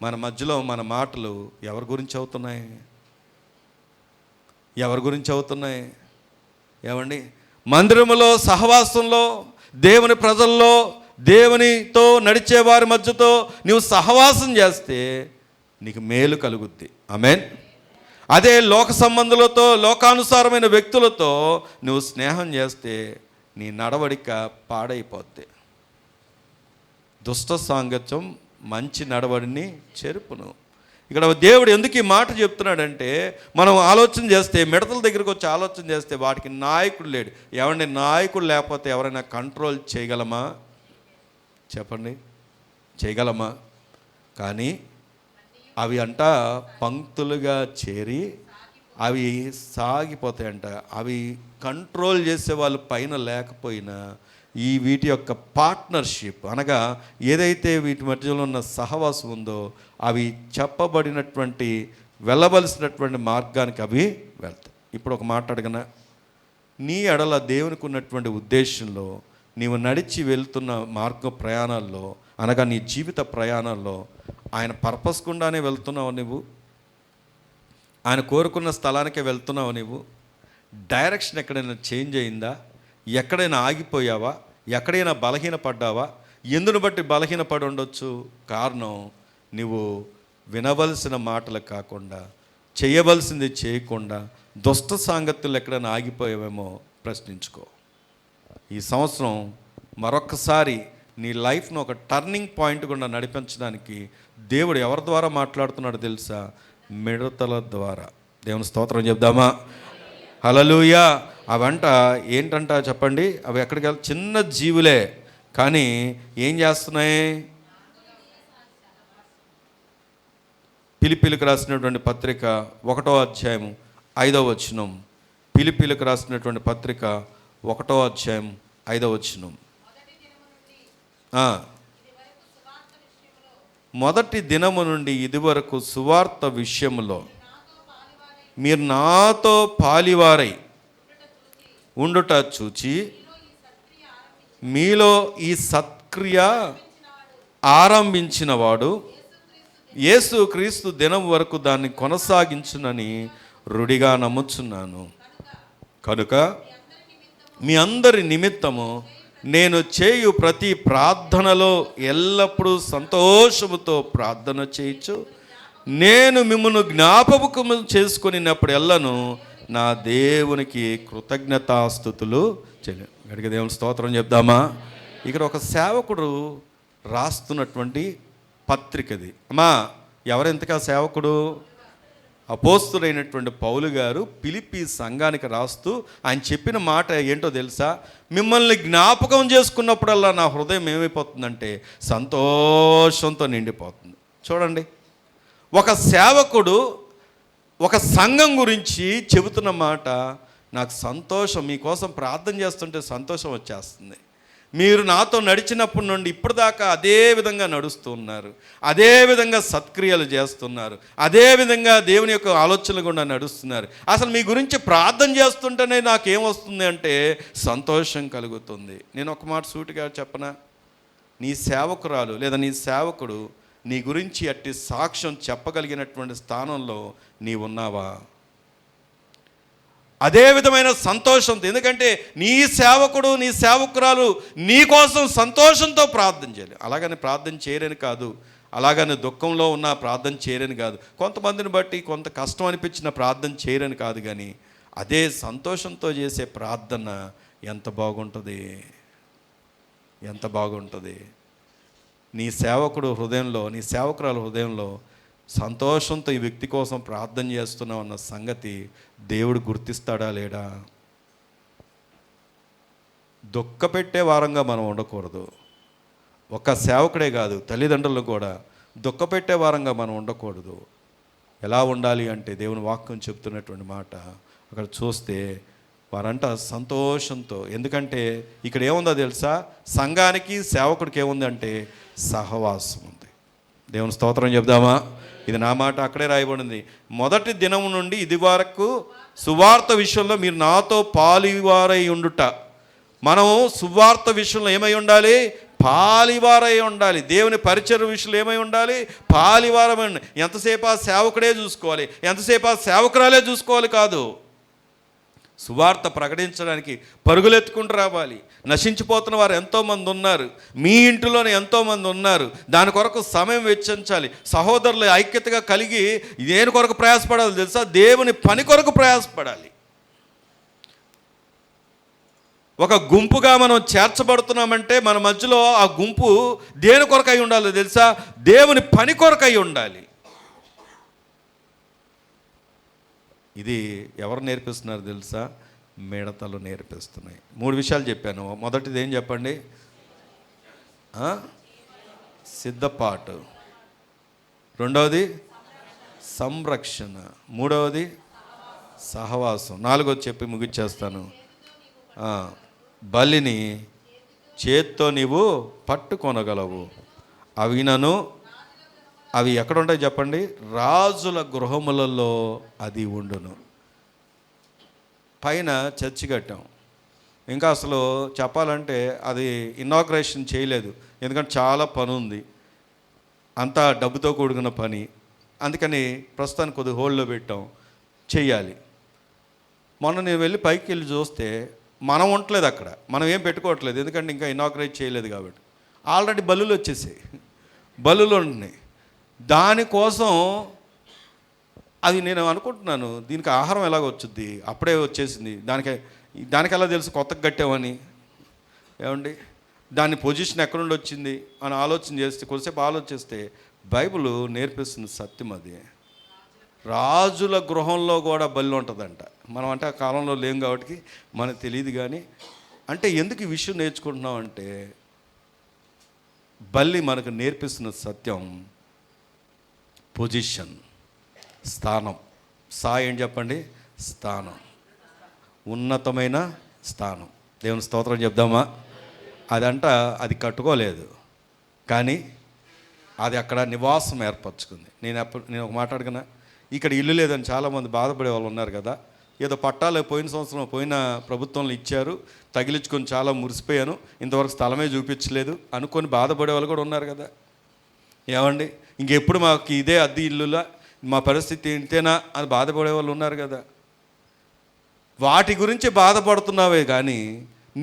మన మధ్యలో మన మాటలు ఎవరి గురించి అవుతున్నాయి? ఎవరి గురించి అవుతున్నాయి? ఏమండి, మందిరములో, సహవాసంలో, దేవుని ప్రజల్లో, దేవునితో నడిచే వారి మధ్యతో నువ్వు సహవాసం చేస్తే నీకు మేలు కలుగుద్ది. ఆమేన్. అదే లోక సంబంధులతో, లోకానుసారమైన వ్యక్తులతో నువ్వు స్నేహం చేస్తే నీ నడవడిక పాడైపోద్ది. దుష్ట సాంగత్యం మంచి నడవడిని చెరుపును. ఇక్కడ దేవుడు ఎందుకు ఈ మాట చెప్తున్నాడంటే, మనం ఆలోచన చేస్తే, మిడతల దగ్గరికి వచ్చి ఆలోచన చేస్తే వాటికి నాయకుడు లేడు. ఎవరిని నాయకుడు లేకపోతే ఎవరైనా కంట్రోల్ చేయగలమా? చెప్పండి, చేయగలమా? కానీ అవి అంట పంక్తులుగా చేరి అవి సాగిపోతాయంట. అవి కంట్రోల్ చేసే వాళ్ళు పైన లేకపోయినా ఈ వీటి యొక్క పార్ట్నర్షిప్ అనగా ఏదైతే వీటి మధ్యలో ఉన్న సహవాసం ఉందో అవి చెప్పబడినటువంటి వెళ్ళవలసినటువంటి మార్గానికి అవి వెళ్తాయి. ఇప్పుడు ఒక మాట అడగనా? నీ ఎడల దేవునికి ఉన్నటువంటి ఉద్దేశంలో నీవు నడిచి వెళ్తున్న మార్గ ప్రయాణాల్లో, అనగా నీ జీవిత ప్రయాణాల్లో ఆయన పర్పస్ గుండానే వెళ్తున్నావు నువ్వు? ఆయన కోరుకున్న స్థలానికే వెళ్తున్నావు నువ్వు? డైరెక్షన్ ఎక్కడైనా చేంజ్ అయిందా? ఎక్కడైనా ఆగిపోయావా? ఎక్కడైనా బలహీనపడ్డావా? ఎందును బట్టి బలహీనపడి ఉండొచ్చు? కారణం నువ్వు వినవలసిన మాటలు కాకుండా, చేయవలసింది చేయకుండా దుష్ట సాంగత్యులు ఎక్కడైనా ఆగిపోయావేమో ప్రశ్నించుకో. ఈ సంవత్సరం మరొక్కసారి నీ లైఫ్ను ఒక టర్నింగ్ పాయింట్ గుండా నడిపించడానికి దేవుడు ఎవరి ద్వారా మాట్లాడుతున్నాడు తెలుసా? మిడతల ద్వారా. దేవుని స్తోత్రం చెప్దామా? హల్లెలూయా. అవంట ఏంటంట చెప్పండి? అవి ఎక్కడికి వెళ్తాయి? చిన్న జీవులే, కానీ ఏం చేస్తున్నాయి? ఫిలిప్పీలకు రాసినటువంటి పత్రిక 1వ అధ్యాయం 5వ వచనం. ఫిలిప్పీలకు రాసినటువంటి పత్రిక 1వ అధ్యాయం 5వ వచనం. మొదటి దినము నుండి ఇదివరకు సువార్త విషయములో మీరు నాతో పాలివారై ఉండుట చూచి మీలో ఈ సత్క్రియ ఆరంభించిన వాడు యేసు క్రీస్తు దినం వరకు దాన్ని కొనసాగించునని రుడిగా నమ్ముచున్నాను. కనుక మీ అందరి నిమిత్తము నేను చేయు ప్రతి ప్రార్థనలో ఎల్లప్పుడూ సంతోషముతో ప్రార్థన చేయొచ్చు. నేను మిమ్మల్ని జ్ఞాపకము చేసుకున్నప్పుడు ఎల్లను నా దేవునికి కృతజ్ఞతాస్తుతులు చెల్లి. గడికి దేవుని స్తోత్రం చెప్దామా? ఇక్కడ ఒక సేవకుడు రాస్తున్నటువంటి పత్రికది. అమ్మా, ఎవరెంతగా సేవకుడు? అపోస్తులైనటువంటి పౌలు గారు ఫిలిప్పీ సంఘానికి రాస్తూ ఆయన చెప్పిన మాట ఏంటో తెలుసా? మిమ్మల్ని జ్ఞాపకం చేసుకున్నప్పుడల్లా నా హృదయం ఏమైపోతుందంటే సంతోషంతో నిండిపోతుంది. చూడండి, ఒక సేవకుడు ఒక సంఘం గురించి చెబుతున్న మాట, నాకు సంతోషం, మీకోసం ప్రార్థన చేస్తుంటే సంతోషం వచ్చేస్తుంది. మీరు నాతో నడిచినప్పటి నుండి ఇప్పటిదాకా అదే విధంగా నడుస్తూ ఉన్నారు, అదే విధంగా సత్క్రియలు చేస్తున్నారు, అదే విధంగా దేవుని యొక్క ఆలోచనలు కూడా నడుస్తున్నారు. అసలు మీ గురించి ప్రార్థన చేస్తుంటేనే నాకేమొస్తుంది అంటే సంతోషం కలుగుతుంది. నేను ఒక మాట సూటిగా చెప్పనా? నీ సేవకురాలు లేదా నీ సేవకుడు నీ గురించి అట్టి సాక్ష్యం చెప్పగలిగినటువంటి స్థానంలో నీ ఉన్నావా? అదే విధమైన సంతోషంతో, ఎందుకంటే నీ సేవకుడు నీ సేవకురాలు నీ కోసం సంతోషంతో ప్రార్థన చేయాలి. అలాగని ప్రార్థన చేయరని కాదు, అలాగని దుఃఖంలో ఉన్న ప్రార్థన చేయరని కాదు, కొంతమందిని బట్టి కొంత కష్టం అనిపించిన ప్రార్థన చేయరని కాదు, కానీ అదే సంతోషంతో చేసే ప్రార్థన ఎంత బాగుంటుంది, ఎంత బాగుంటుంది. నీ సేవకుడు హృదయంలో, నీ సేవకురాలు హృదయంలో సంతోషంతో ఈ వ్యక్తి కోసం ప్రార్థన చేస్తున్నావు అన్న సంగతి దేవుడు గుర్తిస్తాడా లేడా? దుఃఖపెట్టే వారంగా మనం ఉండకూడదు. ఒక సేవకుడే కాదు, తల్లిదండ్రులు కూడా దుఃఖపెట్టే వారంగా మనం ఉండకూడదు. ఎలా ఉండాలి అంటే దేవుని వాక్యం చెప్తున్నటువంటి మాట అక్కడ చూస్తే వారంట సంతోషంతో. ఎందుకంటే ఇక్కడ ఏముందో తెలుసా? సంఘానికి సేవకుడికి ఏముందంటే సహవాసం ఉంది. దేవుని స్తోత్రం చెప్దామా? ఇది నా మాట అక్కడే రాయబడింది. మొదటి దినము నుండి ఇది వరకు సువార్త విషయంలో మీరు నాతో పాలివారై ఉండుట. మనం సువార్త విషయంలో ఏమై ఉండాలి? పాలివారై ఉండాలి. దేవుని పరిచర్య విషయంలో ఏమై ఉండాలి? పాలివారమై ఉండాలి. ఎంతసేపు ఆ సేవకుడే చూసుకోవాలి, ఎంతసేపు ఆ సేవకురాలే చూసుకోవాలి కాదు. సువార్త ప్రకటించడానికి పరుగులెత్తుకుంటూ రావాలి. నశించిపోతున్న వారు ఎంతోమంది ఉన్నారు, మీ ఇంటిలోనే ఎంతోమంది ఉన్నారు. దాని కొరకు సమయం వెచ్చించాలి. సహోదరులు ఐక్యతగా కలిగి దేని కొరకు ప్రయాసపడాలి తెలుసా? దేవుని పని కొరకు ప్రయాసపడాలి. ఒక గుంపుగా మనం చేర్చబడుతున్నామంటే మన మధ్యలో ఆ గుంపు దేని కొరకు అయి ఉండాలి తెలుసా? దేవుని పని కొరకు అయి ఉండాలి. ఇది ఎవరు నేర్పిస్తున్నారు తెలుసా? మిడతలు నేర్పిస్తున్నాయి. 3 విషయాలు చెప్పాను. మొదటిది ఏం చెప్పండి? సిద్ధపాటు. రెండవది సంరక్షణ. మూడవది సహవాసం. 4వది చెప్పి ముగిచ్చేస్తాను. బలిని చేత్తో నీవు పట్టుకొనగలవు. అవి ఎక్కడ ఉంటాయి చెప్పండి? రాజుల గృహములలో అది ఉండును. పైన చర్చి కట్టాం, ఇంకా అసలు చెప్పాలంటే అది ఇనాగ్రేషన్ చేయలేదు, ఎందుకంటే చాలా పని ఉంది, అంతా డబ్బుతో కూడుకున్న పని. అందుకని ప్రస్తుతానికి కొద్దిగా హోల్డ్లో పెట్టాం, చెయ్యాలి. మొన్న నేను వెళ్ళి పైకి వెళ్ళి చూస్తే మనం ఉండలేదు అక్కడ, మనం ఏం పెట్టుకోవట్లేదు, ఎందుకంటే ఇంకా ఇనాగ్రేట్ చేయలేదు కాబట్టి. ఆల్రెడీ బలులు వచ్చేసాయి, బలులు ఉన్నాయి. దానికోసం అది నేను అనుకుంటున్నాను, దీనికి ఆహారం ఎలాగ వచ్చుద్ది, అప్పుడే వచ్చేసింది, దానికి ఎలా తెలుసు కొత్తగా కట్టామని? ఏమండి, దాని పొజిషన్ ఎక్కడి నుండి వచ్చింది అని ఆలోచన చేస్తే, కొద్దిసేపు ఆలోచిస్తే బైబిల్ నేర్పిస్తున్న సత్యం అది. రాజుల గృహంలో కూడా బలి ఉంటుందంట. మనం అంటే ఆ కాలంలో లేం కాబట్టి మనకు తెలియదు. కానీ అంటే ఎందుకు ఈ విషయం నేర్చుకుంటున్నాం అంటే, బలి మనకు నేర్పిస్తున్న సత్యం పొజిషన్. స్థానం. ఏం చెప్పండి? స్థానం, ఉన్నతమైన స్థానం. దేవుని స్తోత్రం చెప్దామా? అది కట్టుకోలేదు, కానీ అది అక్కడ నివాసం ఏర్పరచుకుంది. నేను ఒక మాట అడిగినా, ఇక్కడ ఇల్లు లేదని చాలామంది బాధపడే వాళ్ళు ఉన్నారు కదా. ఏదో పట్టాలే పోయిన సంవత్సరం పోయిన ప్రభుత్వంలో ఇచ్చారు, తగిలించుకొని చాలా మురిసిపోయాను, ఇంతవరకు స్థలమే చూపించలేదు అనుకొని బాధపడే వాళ్ళు కూడా ఉన్నారు కదా. ఏమండి, ఇంకెప్పుడు మాకు ఇదే అద్దె ఇల్లులా, మా పరిస్థితి ఇంతేనా అని బాధపడే వాళ్ళు ఉన్నారు కదా. వాటి గురించి బాధపడుతున్నావే కానీ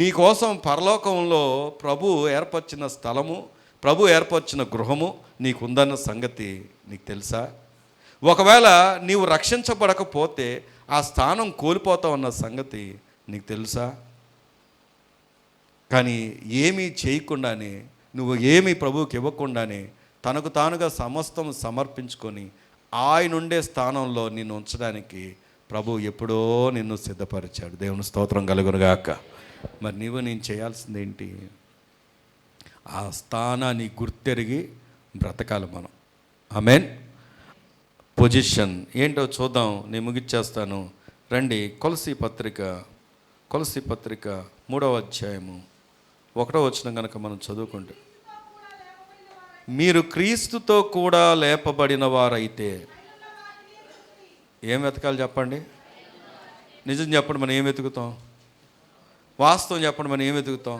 నీకోసం పరలోకంలో ప్రభు ఏర్పరిచిన స్థలము, ప్రభు ఏర్పరిచిన గృహము నీకుందన్న సంగతి నీకు తెలుసా? ఒకవేళ నీవు రక్షించబడకపోతే ఆ స్థానం కోల్పోతావన్న సంగతి నీకు తెలుసా? కానీ ఏమీ చేయకుండానే, నువ్వు ఏమీ ప్రభువుకి ఇవ్వకుండానే తనకు తానుగా సమస్తం సమర్పించుకొని ఆయన ఉండే స్థానంలో నిన్ను ఉంచడానికి ప్రభు ఎప్పుడో నిన్ను సిద్ధపరిచాడు. దేవుని స్తోత్రం కలుగునుగాక. మరి నేను చేయాల్సిందేంటి? ఆ స్థానాన్ని గుర్తెరిగి బ్రతకాలి మనం. ఆమేన్. పొజిషన్ ఏంటో చూద్దాం, నేను ముగిచ్చేస్తాను. రండి, కొలసీ పత్రిక 3వ అధ్యాయము 1వ వచనం కనుక మనం చదువుకుంటే, మీరు క్రీస్తుతో కూడా లేపబడిన వారైతే ఏం వెతకాలి చెప్పండి? నిజం చెప్పండి, మనం ఏం వెతుకుతాం? వాస్తవం చెప్పండి, మనం ఏం వెతుకుతాం?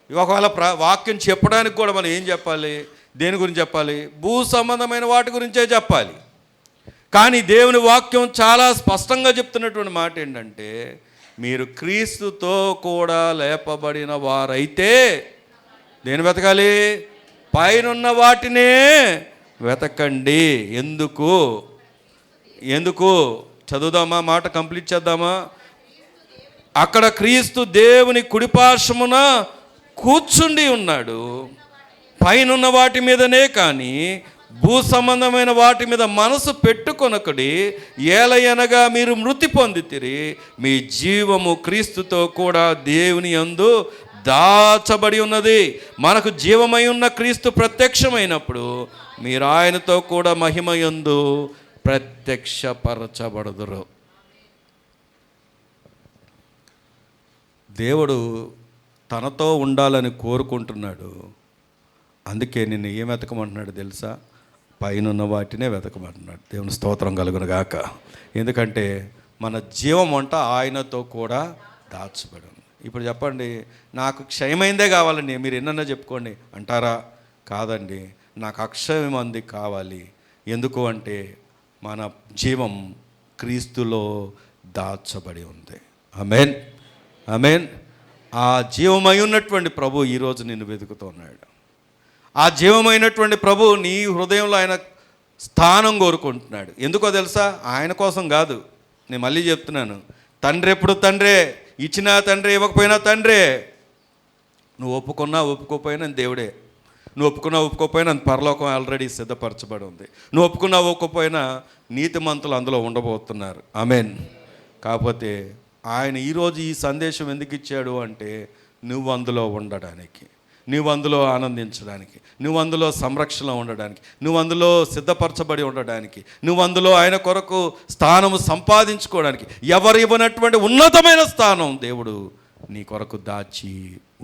ఒకవేళ వాక్యం చెప్పడానికి కూడా మనం ఏం చెప్పాలి? దేని గురించి చెప్పాలి? భూ సంబంధమైన వాటి గురించే చెప్పాలి. కానీ దేవుని వాక్యం చాలా స్పష్టంగా చెప్తున్నటువంటి మాట ఏంటంటే, మీరు క్రీస్తుతో కూడా లేపబడిన వారైతే దేని వెతకాలి? పైనున్న వాటినే వెతకండి. ఎందుకు చదువుదామా? మాట కంప్లీట్ చేద్దామా? అక్కడ క్రీస్తు దేవుని కుడిపార్శ్వమున కూర్చుండి ఉన్నాడు. పైనున్న వాటి మీదనే కానీ భూ సంబంధమైన వాటి మీద మనసు పెట్టుకొనకుడి. ఏలయనగా మీరు మృతి పొందితిరి, మీ జీవము క్రీస్తుతో కూడా దేవుని యందు దాచబడి ఉన్నది. మనకు జీవమై ఉన్న క్రీస్తు ప్రత్యక్షమైనప్పుడు మీరు ఆయనతో కూడా మహిమ యందు ప్రత్యక్షపరచబడుదురు. దేవుడు తనతో ఉండాలని కోరుకుంటున్నాడు. అందుకే నిన్ను ఏం వెతకమంటున్నాడు తెలుసా? పైనున్న వాటినే వెతకమంటున్నాడు. దేవుని స్తోత్రం కలుగును గాక. ఎందుకంటే మన జీవం అంట ఆయనతో కూడా దాచబడి ఉంది. ఇప్పుడు చెప్పండి, నాకు క్షయమైందే కావాలండి, మీరు ఎన్నన్నా చెప్పుకోండి అంటారా? కాదండి, నాకు అక్షయమంది కావాలి. ఎందుకు అంటే మన జీవం క్రీస్తులో దాచబడి ఉంది. ఆమేన్, ఆమేన్. ఆ జీవమై ఉన్నటువంటి ప్రభు ఈరోజు నిన్ను వెతుకుతున్నాడు. ఆ జీవమైనటువంటి ప్రభు నీ హృదయంలో ఆయన స్థానం కోరుకుంటున్నాడు. ఎందుకో తెలుసా? ఆయన కోసం కాదు. నేను మళ్ళీ చెప్తున్నాను, తండ్రి ఎప్పుడు తండ్రే, ఇచ్చినా తండ్రి, ఇవ్వకపోయినా తండ్రే. నువ్వు ఒప్పుకున్నా ఒప్పుకోకపోయినా దేవుడే. నువ్వు ఒప్పుకున్నా ఒప్పుకోకపోయినా పరలోకం ఆల్రెడీ సిద్ధపరచబడి ఉంది. నువ్వు ఒప్పుకున్నా ఒప్పుకోకపోయినా నీతిమంతులు అందులో ఉండబోతున్నారు. ఆమేన్. కాకపోతే ఆయన ఈరోజు ఈ సందేశం ఎందుకు ఇచ్చాడు అంటే, నువ్వు అందులో ఉండడానికి, నువ్వు అందులో ఆనందించడానికి, నువ్వు అందులో సంరక్షణలో ఉండడానికి, నువ్వు అందులో సిద్ధపరచబడి ఉండడానికి, నువ్వు అందులో ఆయన కొరకు స్థానము సంపాదించుకోవడానికి, ఎవరు ఇవ్వనటువంటి ఉన్నతమైన స్థానం దేవుడు నీ కొరకు దాచి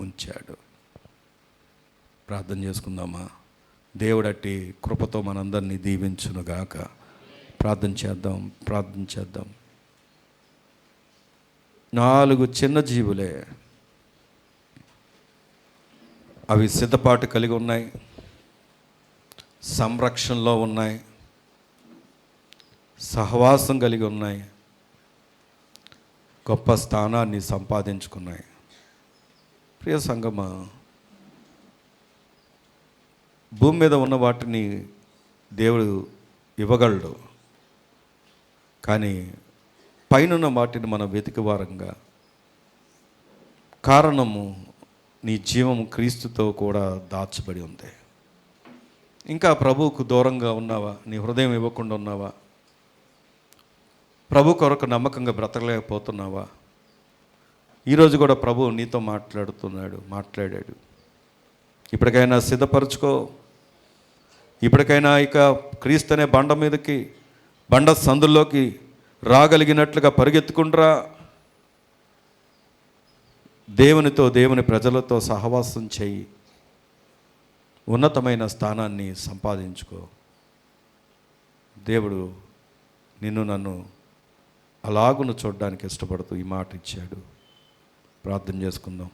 ఉంచాడు. ప్రార్థన చేసుకుందామా? దేవుడు అట్టి కృపతో మనందరినీ దీవించునుగాక. ప్రార్థన చేద్దాం. 4 చిన్న జీవులే, అవి సిద్ధపాటు కలిగి ఉన్నాయి, సంరక్షణలో ఉన్నాయి, సహవాసం కలిగి ఉన్నాయి, గొప్ప స్థానాన్ని సంపాదించుకున్నాయి. ప్రియ సంగమా, భూమి మీద ఉన్న వాటిని దేవుడు ఇవ్వగలడు, కానీ పైనున్న వాటిని మనం వెతికివారంగా. కారణము, నీ జీవము క్రీస్తుతో కూడా దాచబడి ఉంది. ఇంకా ప్రభువుకు దూరంగా ఉన్నావా? నీ హృదయం ఇవ్వకుండా ఉన్నావా? ప్రభు కొరకు నమ్మకంగా బ్రతకలేకపోతున్నావా? ఈరోజు కూడా ప్రభు నీతో మాట్లాడాడు. ఇప్పటికైనా సిద్ధపరచుకో. ఇప్పటికైనా ఇక క్రీస్తు అనే బండ మీదకి బండ సందుల్లోకి రాగలిగినట్లుగా పరిగెత్తుకుంటురా. దేవునితో, దేవుని ప్రజలతో సహవాసం చెయ్యి. ఉన్నతమైన స్థానాన్ని సంపాదించుకో. దేవుడు నిన్ను నన్ను అలాగును చూడడానికి ఇష్టపడుతూ ఈ మాట ఇచ్చాడు. ప్రార్థన చేసుకుందాం.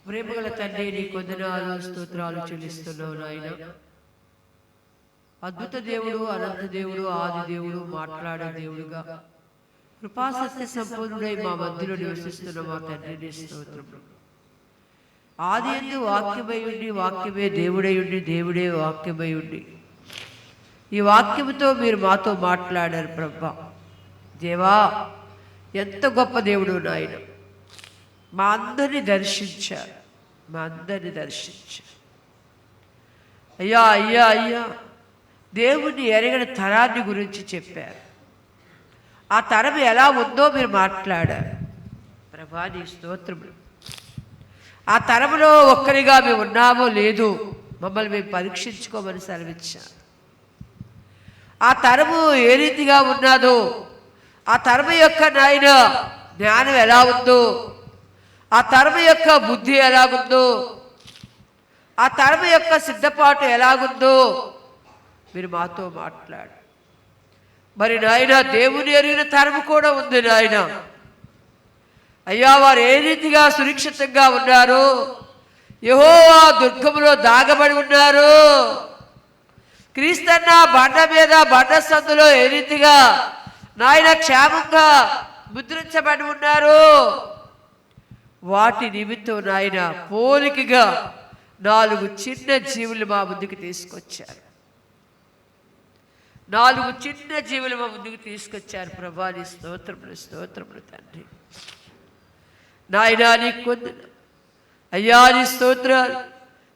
ప్రేమగల తండ్రి, నీ కొందనాలు స్తోత్రాలు చెల్లిస్తున్నావు నాయన. అద్భుత దేవుడు, అనంత దేవుడు, ఆది దేవుడు, మాట్లాడే దేవుడుగా కృపాసత్య సంపూర్ణుడై మా మధ్యలో నివసిస్తున్న మా తండ్రి స్తోత్రములు. ఆది యందు వాక్యమై ఉండి, వాక్యమే దేవుడై ఉండి, దేవుడే వాక్యమై ఉండి, ఈ వాక్యముతో మీరు మాతో మాట్లాడారు ప్రభా. దేవా, ఎంత గొప్ప దేవుడు నాయన. మా అందరినీ దర్శించారు, మా అందరినీ దర్శించారు. అయ్యా అయ్యా అయ్యా, దేవుణ్ణి ఎరగని తరాన్ని గురించి చెప్పారు. ఆ తరం ఎలా ఉందో మీరు మాట్లాడారు ప్రభా. నీ స్తోత్రములు. ఆ తరములో ఒక్కరిగా మేము ఉన్నామో లేదు మమ్మల్ని మేము పరీక్షించుకోమని సెలవిచ్చారు. ఆ తరము ఏ రీతిగా ఉన్నదో, ఆ తరము యొక్క నాయన జ్ఞానం ఎలా ఉందో, ఆ తరము యొక్క బుద్ధి ఎలాగుందో, ఆ తరము యొక్క సిద్ధపాటు ఎలాగుందో మీరు మాతో మాట్లాడు. మరి నాయన, దేవుని ఎరిగిన తరము కూడా ఉంది నాయన. అయ్యా, వారు ఏ రీతిగా సురక్షితంగా ఉన్నారు, యెహోవా దుర్గములో దాగబడి ఉన్నారు, క్రీస్తన్న బండ మీద బండ సందులో ఏ రీతిగా నాయన క్షేమంగా ముద్రించబడి ఉన్నారు, వాటి నిమిత్తం నాయన పోలికగా 4 చిన్న జీవులు మా ముందుకు తీసుకొచ్చారు. 4 చిన్న జీవులు మా ముందుకు తీసుకొచ్చారు ప్రభా. నీ స్తోత్రములు, స్తోత్రములు తండ్రి. నాయనా నీకు కొందరు అయ్యా, నీ స్తోత్రాలు.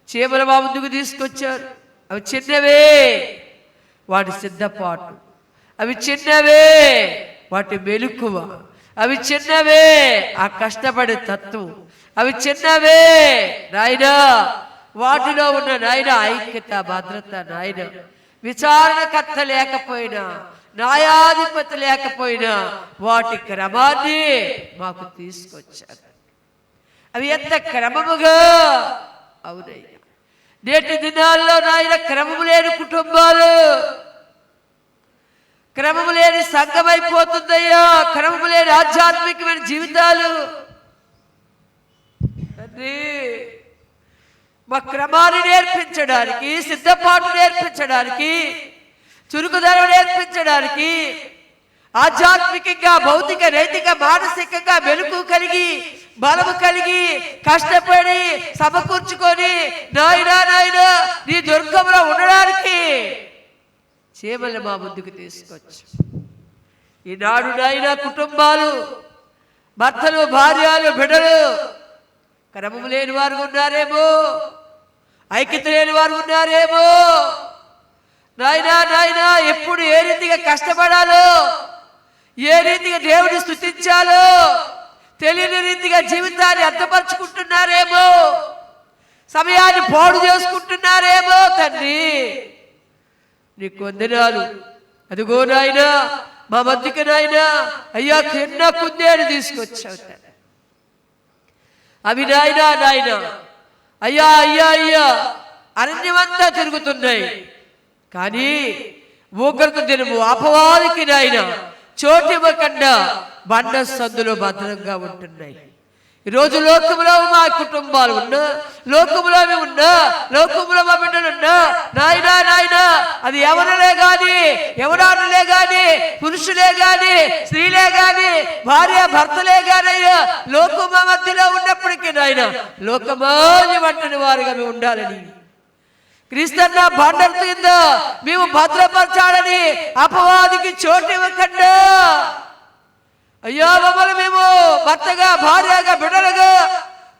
చీమలు మా ముందుకు తీసుకొచ్చారు. అవి చిన్నవే వాటి సిద్ధపాటు, అవి చిన్నవే వాటి మెలకువ, అవి చిన్నవే ఆ కష్టపడే తత్వం, అవి చిన్నవే నాయనా వాటిలో ఉన్న నాయన ఐక్యత, భద్రత నాయన. విచారణకర్త లేకపోయినా, న్యాయాధిపతి లేకపోయినా వాటి క్రమాన్ని మాకు తీసుకొచ్చారు. అవి ఎంత క్రమముగా అవునయ్యా. నేటి దినాల్లో నాయన క్రమము లేని కుటుంబాలు, క్రమము లేని సంఘం అయిపోతుందయ్యా. క్రమము లేని ఆధ్యాత్మికమైన జీవితాలు తండ్రి. మా క్రమాన్ని నేర్పించడానికి, సిద్ధపాటు నేర్పించడానికి, చురుకుదనం నేర్పించడానికి, ఆధ్యాత్మికంగా, భౌతిక, నైతిక, మానసికంగా మెలకు కలిగి, బలము కలిగి, కష్టపడి సమకూర్చుకొని నాయనా నాయనా నీ దుర్గంలో ఉండడానికి చీమలు మా ముందుకు తీసుకొచ్చు. ఈనాడు నాయనా కుటుంబాలు, భర్తలు, భార్యలు, బిడ్డలు క్రమము లేని వారు ఉన్నారేమో, ఐక్యత లేని వారు ఉన్నారేమో. నాయనా నాయనా ఎప్పుడు ఏ రీతిగా కష్టపడాలో, ఏ రీతిగా దేవుని స్తుతించాలో తెలియని రీతిగా జీవితాన్ని అర్థపరుచుకుంటున్నారేమో, సమయాన్ని పాడు చేసుకుంటున్నారేమో. తండ్రి నీకు వందనాలు. అదిగో నాయనా మా మధ్యకి నాయనా అయ్యా కింద కుందేలు తీసుకొచ్చావు తండ్రి. అవి నాయనా నాయనా అయ్యా అయ్యా అయ్యా అరణ్యమంతా తిరుగుతున్నాయి, కానీ ఊకరకు దినము అపవాదికి నాయన చోటివ్వకుండా బండ సందులో భద్రంగా ఉంటున్నాయి. ఈరోజు లోకంలో మా కుటుంబాలు ఉన్నా, లోకంలో మేము ఉన్నా, లోకంలో మా బిడ్డలు ఉన్నా నాయనా నాయనా అది ఎవరులే కానీ, ఎవరానులే కానీ, పురుషులే కానీ, స్త్రీలే కానీ, భార్య భర్తలే కానీ లోకమా మధ్యలో ఉన్నప్పటికీ నాయన లోకమాని వంటని వారుగా మేము ఉండాలని, క్రీస్తన్న బండ కింద మేము భద్రపరచాలని అపవాదికి చోటివ్వకుండా అయ్యా మమ్మల్ని మేము భర్తగా, భార్యగా, బిడ్డలుగా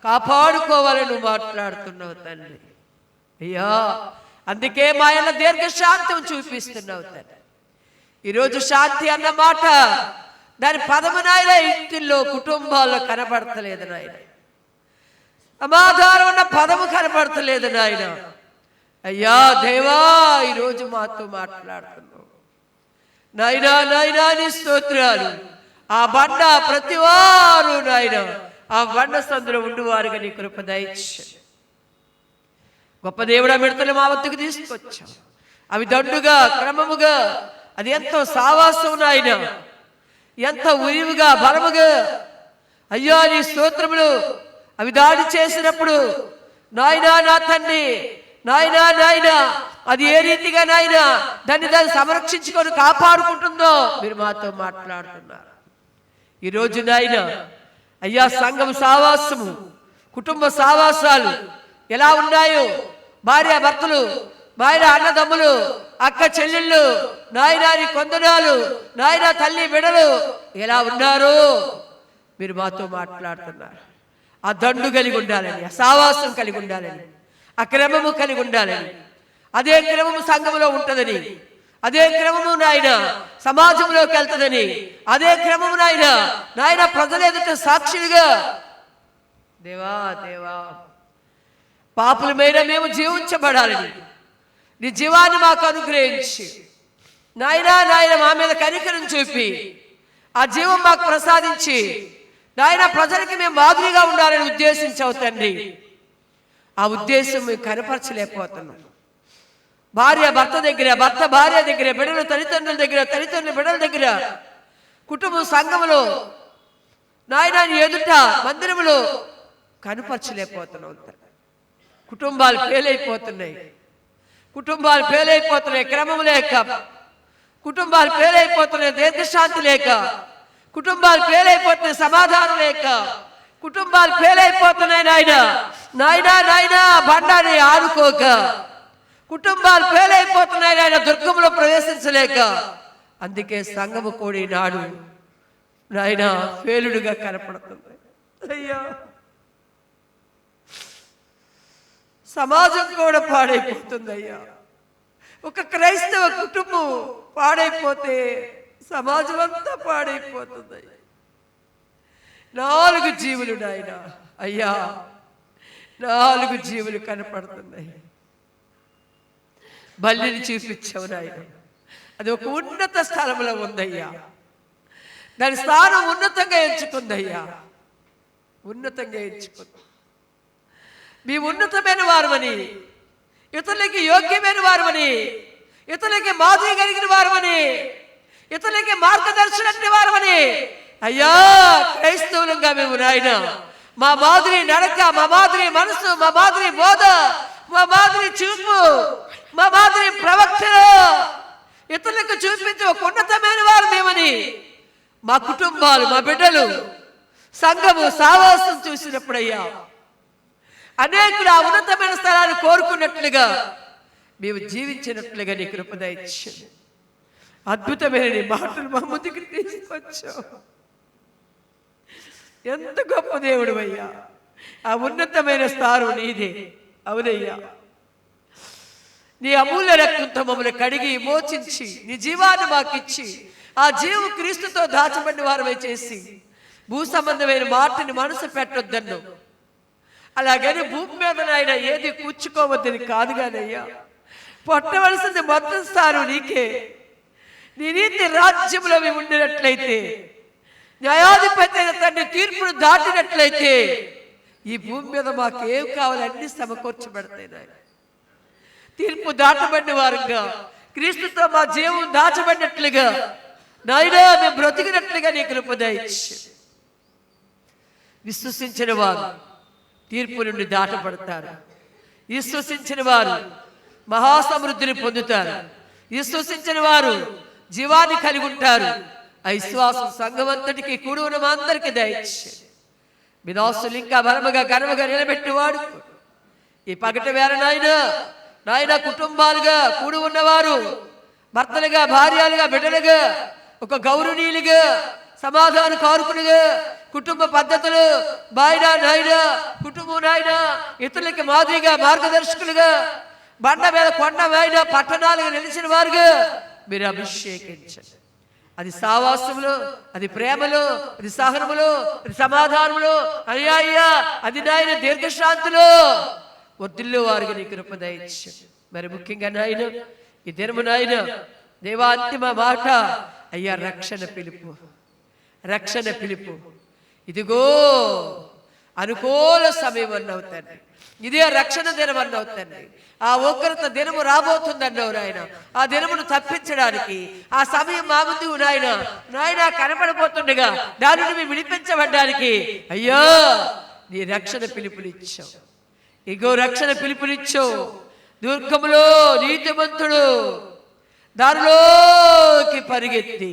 కాపాడుకోవాలని నువ్వు మాట్లాడుతున్నావు తండ్రి. అయ్యా అందుకే మా ఆయన దీర్ఘశాంతం చూపిస్తున్నావు తండ్రి. ఈరోజు శాంతి అన్న మాట దాని పదము నాయన ఇంటిల్లో, కుటుంబాల్లో కనబడతలేదు నాయన. సమాధానం ఉన్న పదము కనబడతలేదు నాయన. అయ్యా దేవా ఈరోజు మాతో మాట్లాడుతున్నావు. నాయనా నాయనా నీ స్తోత్రాలు. ఆ బండ ప్రతివారు నాయన ఆ బండ సందులో ఉండువారుగా నీ కృప దయచేయండి. గొప్ప దేవుడా, మిడతలు మా వద్దకు తీసుకొచ్చాం. అవి దండుగా క్రమముగా, అది ఎంతో సావాసం నాయన, ఎంత ఉరివుగా బలముగా, అయ్యా నీ స్తోత్రములు. అవి దాడి చేసినప్పుడు నాయనా నా తండ్రి, నాయనా నాయనా అది ఏ రీతిగా నాయన దాన్ని సంరక్షించుకొని కాపాడుకుంటుందో మీరు మాతో మాట్లాడుతున్నారు ఈరోజు నాయన. అయ్యా సంఘం సావాసము, కుటుంబ సావాసాలు ఎలా ఉన్నాయో, భార్య భర్తలు, భార్య అన్నదమ్ములు, అక్క చెల్లెళ్ళు, నాయనా నీ కొందనాలు, నాయన తల్లి బిడ్డలు ఎలా ఉన్నారో మీరు మాతో మాట్లాడుతున్నారు. ఆ దండు కలిగి ఉండాలని, ఆ సావాసం కలిగి ఉండాలని, ఆ క్రమము కలిగి ఉండాలని, అదే క్రమము సంఘములో ఉంటుందని, అదే క్రమము నాయన సమాజంలోకి వెళ్తుందని, అదే క్రమము నాయన నాయన ప్రజల ఎదుట సాక్షులుగా దేవా దేవా పాపులమైన మేము జీవించబడాలని నీ జీవాన్ని మాకు అనుగ్రహించి నాయనా నాయన మా మీద కనికరం చూపి ఆ జీవం మాకు ప్రసాదించి నాయన ప్రజలకి మేము మాదిరిగా ఉండాలని ఉద్దేశించావు తండ్రి. ఆ ఉద్దేశం మేము కనపరచలేకపోతున్నాం. భార్య భర్త దగ్గర, భర్త భార్య దగ్గర, బిడ్డలు తల్లిదండ్రుల దగ్గర, తల్లిదండ్రుల బిడ్డల దగ్గర, కుటుంబం సంఘములో నాయన నీ ఎదుట మందిరములో కనపరచలేకపోతున్నాం. కుటుంబాలు ఫెయిలైపోతున్నాయి, కుటుంబాలు ఫెయిలైపోతున్నాయి, క్రమం లేక కుటుంబాలు ఫెయిలైపోతున్నాయి, దీర్ఘశాంతి లేక కుటుంబాలు ఫెయిలైపోతున్నాయి, సమాధానం లేక కుటుంబాలు ఫెయిలైపోతున్నాయి నాయన. నాయనా నాయనా బండాన్ని ఆడుకోక కుటుంబాలు ఫెయిలైపోతున్నాయి నాయన, దుర్గంలో ప్రవేశించలేక. అందుకే సంఘము కూడా ఈనాడు నాయన ఫెయిలుడుగా కనపడుతుంది. అయ్యా సమాజం కూడా పాడైపోతుంది అయ్యా. ఒక క్రైస్తవ కుటుంబం పాడైపోతే సమాజం అంతా పాడైపోతుంది. 4 జీవులు నాయన అయ్యా, 4 జీవులు కనపడుతున్నాయి. బల్లిని చూపించావు నాయన, అది ఒక ఉన్నత స్థలంలో ఉందయ్యా. దాని స్థానం ఉన్నతంగా ఎంచుకుందయ్యా, ఉన్నతంగా ఎంచుకుంది. మీ ఉన్నతమైన వారమని, ఇతరులకి యోగ్యమైన వారమని, ఇతరులకి మాదిరి కలిగిన వారమని, ఇతరులకి మార్గదర్శనం వారమని అయ్యా క్రైస్తవులంగా మేము నాయన మా మాదిరి నడక, మా మాదిరి మనసు, మా మాదిరి బోధ, మా మాదిరి చూపు, మా మాదిరి ప్రవక్తలు ఇతరులకు చూపించి ఒక ఉన్నతమైన వారు మేమని మా కుటుంబాలు, మా బిడ్డలు, సంఘము సావాసం చూసినప్పుడయ్యా అనేకులు ఆ ఉన్నతమైన స్థలాన్ని కోరుకున్నట్లుగా మేము జీవించినట్లుగా నీ కృప దయచేయండి. అద్భుతమైన నీ మాటలు మా ముందుకు తీసుకొచ్చావు. ఎంత గొప్ప దేవుడు అయ్యా. ఆ ఉన్నతమైన స్థానం నీదే. అవునయ్యా, నీ అమూల్య రక్తంతో మమ్మల్ని కడిగి మోచించి నీ జీవాన్ని మాకిచ్చి ఆ జీవు క్రీస్తుతో దాచబడిన వారమై చేసి భూ సంబంధమైన మాటని మనసు పెట్టొద్దన్ను. అలాగని భూమి మీద నాయన ఏది కూర్చుకోవద్దని కాదు కానయ్యా, పొట్టవలసింది మొత్తం స్థానం నీకే. నీ నీతి రాజ్యంలో మేము ఉండినట్లయితే, న్యాయాధిపతి అయిన తండ్రి తీర్పును దాటినట్లయితే ఈ భూమి మీద మాకు ఏం కావాలి అన్ని సమకూర్చబడతాయి నాయన. తీర్పు దాటబడిన వారుగా క్రీస్తుతో మా జీవం దాచబడినట్లుగా నాయన మేము బ్రతికినట్లుగా నీ కృప దయచేయండి. విశ్వసించిన వారు తీర్పు నుండి దాటబడతారు. విశ్వసించిన వారు మహాసమృద్ధిని పొందుతారు. విశ్వసించిన వారు జీవాన్ని కలిగి ఉంటారు. ఆ విశ్వాసం సంఘమంతటికి కూడి ఉన్న మా అందరికీ దయచేయండి. మీ దాసులు ఇంకా బలముగా ఘనముగా నిలబెట్టేవాడు ఈ పగటి వేళ నాయన కుటుంబాలుగా కూడి ఉన్నవారు, భర్తలుగా, భార్యలుగా, బిడ్డలుగా, ఒక గౌరవనీయులుగా, సమాధాన కారుకులుగా, కుటుంబ పద్ధతులు నాయన కుటుంబం నాయన ఇతరులకి మాదిరిగా మార్గదర్శకులుగా, బండ మీద కొండ నాయన పట్టణాలుగా నిలిచిన వారుగా మీరు అభిషేకించండి. అది సావాసములు, అది ప్రేమలు, అది సహనములు, అది సమాధానములు, అయ్యా అది నాయన దీర్ఘశాంతులు వర్ధిల్లు వారికి నీ కృప దయచేయండి. మరి ముఖ్యంగా నాయన ఈ దినము నాయన దేవా అంతిమ మాట, అయ్యా రక్షణ పిలుపు, రక్షణ పిలుపు. ఇదిగో అనుకూల సమయం అన్నావు తండ్రి, ఇదే రక్షణ దినం అన్నావు తండ్రి. ఆ ఉగ్రత దినము రాబోతుందన్నావు నాయన. ఆ దినమును తప్పించడానికి ఆ సమయం మా ముందు నాయన కనపడబోతుండగా దాని నుండి విడిపించబడ్డానికి అయ్యా నీ రక్షణ పిలుపునిచ్చావు. ఇగో రక్షణ పిలుపునిచ్చావు. దుర్గములో నీతిమంతుడు దానిలోకి పరిగెత్తి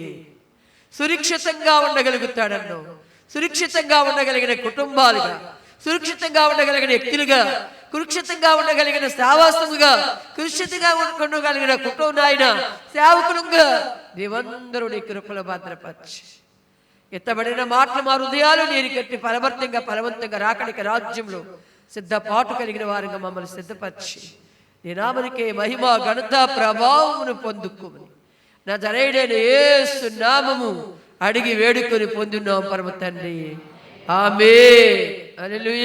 సురక్షితంగా ఉండగలుగుతాడన్నావు. సురక్షితంగా ఉండగలిగిన కుటుంబాలుగా, సురక్షితంగా ఉండగలిగిన వ్యక్తులుగా, సురక్షితంగా ఉండగలిగిన సావాసముగా, సురక్షితంగా ఉండగలిగిన కుటుంబం నాయన సేవకులుగా నీవందరూ నీ కృపలో భద్రపరచి ఎత్తబడిన మాటలు మా హృదయాలు నేను కట్టి ఫలవంతంగా రాకడికి రాజ్యంలో సిద్ధపాటు కలిగిన వారిగా మమ్మల్ని సిద్ధపరిచి నీ నామనికే మహిమ ఘనత ప్రభావమును పొందుకోమని నజరేయుడైన యేసు నామము అడిగి వేడుకొని పొందున్నాం పరమ తండ్రి. ఆమేన్. హల్లెలూయా.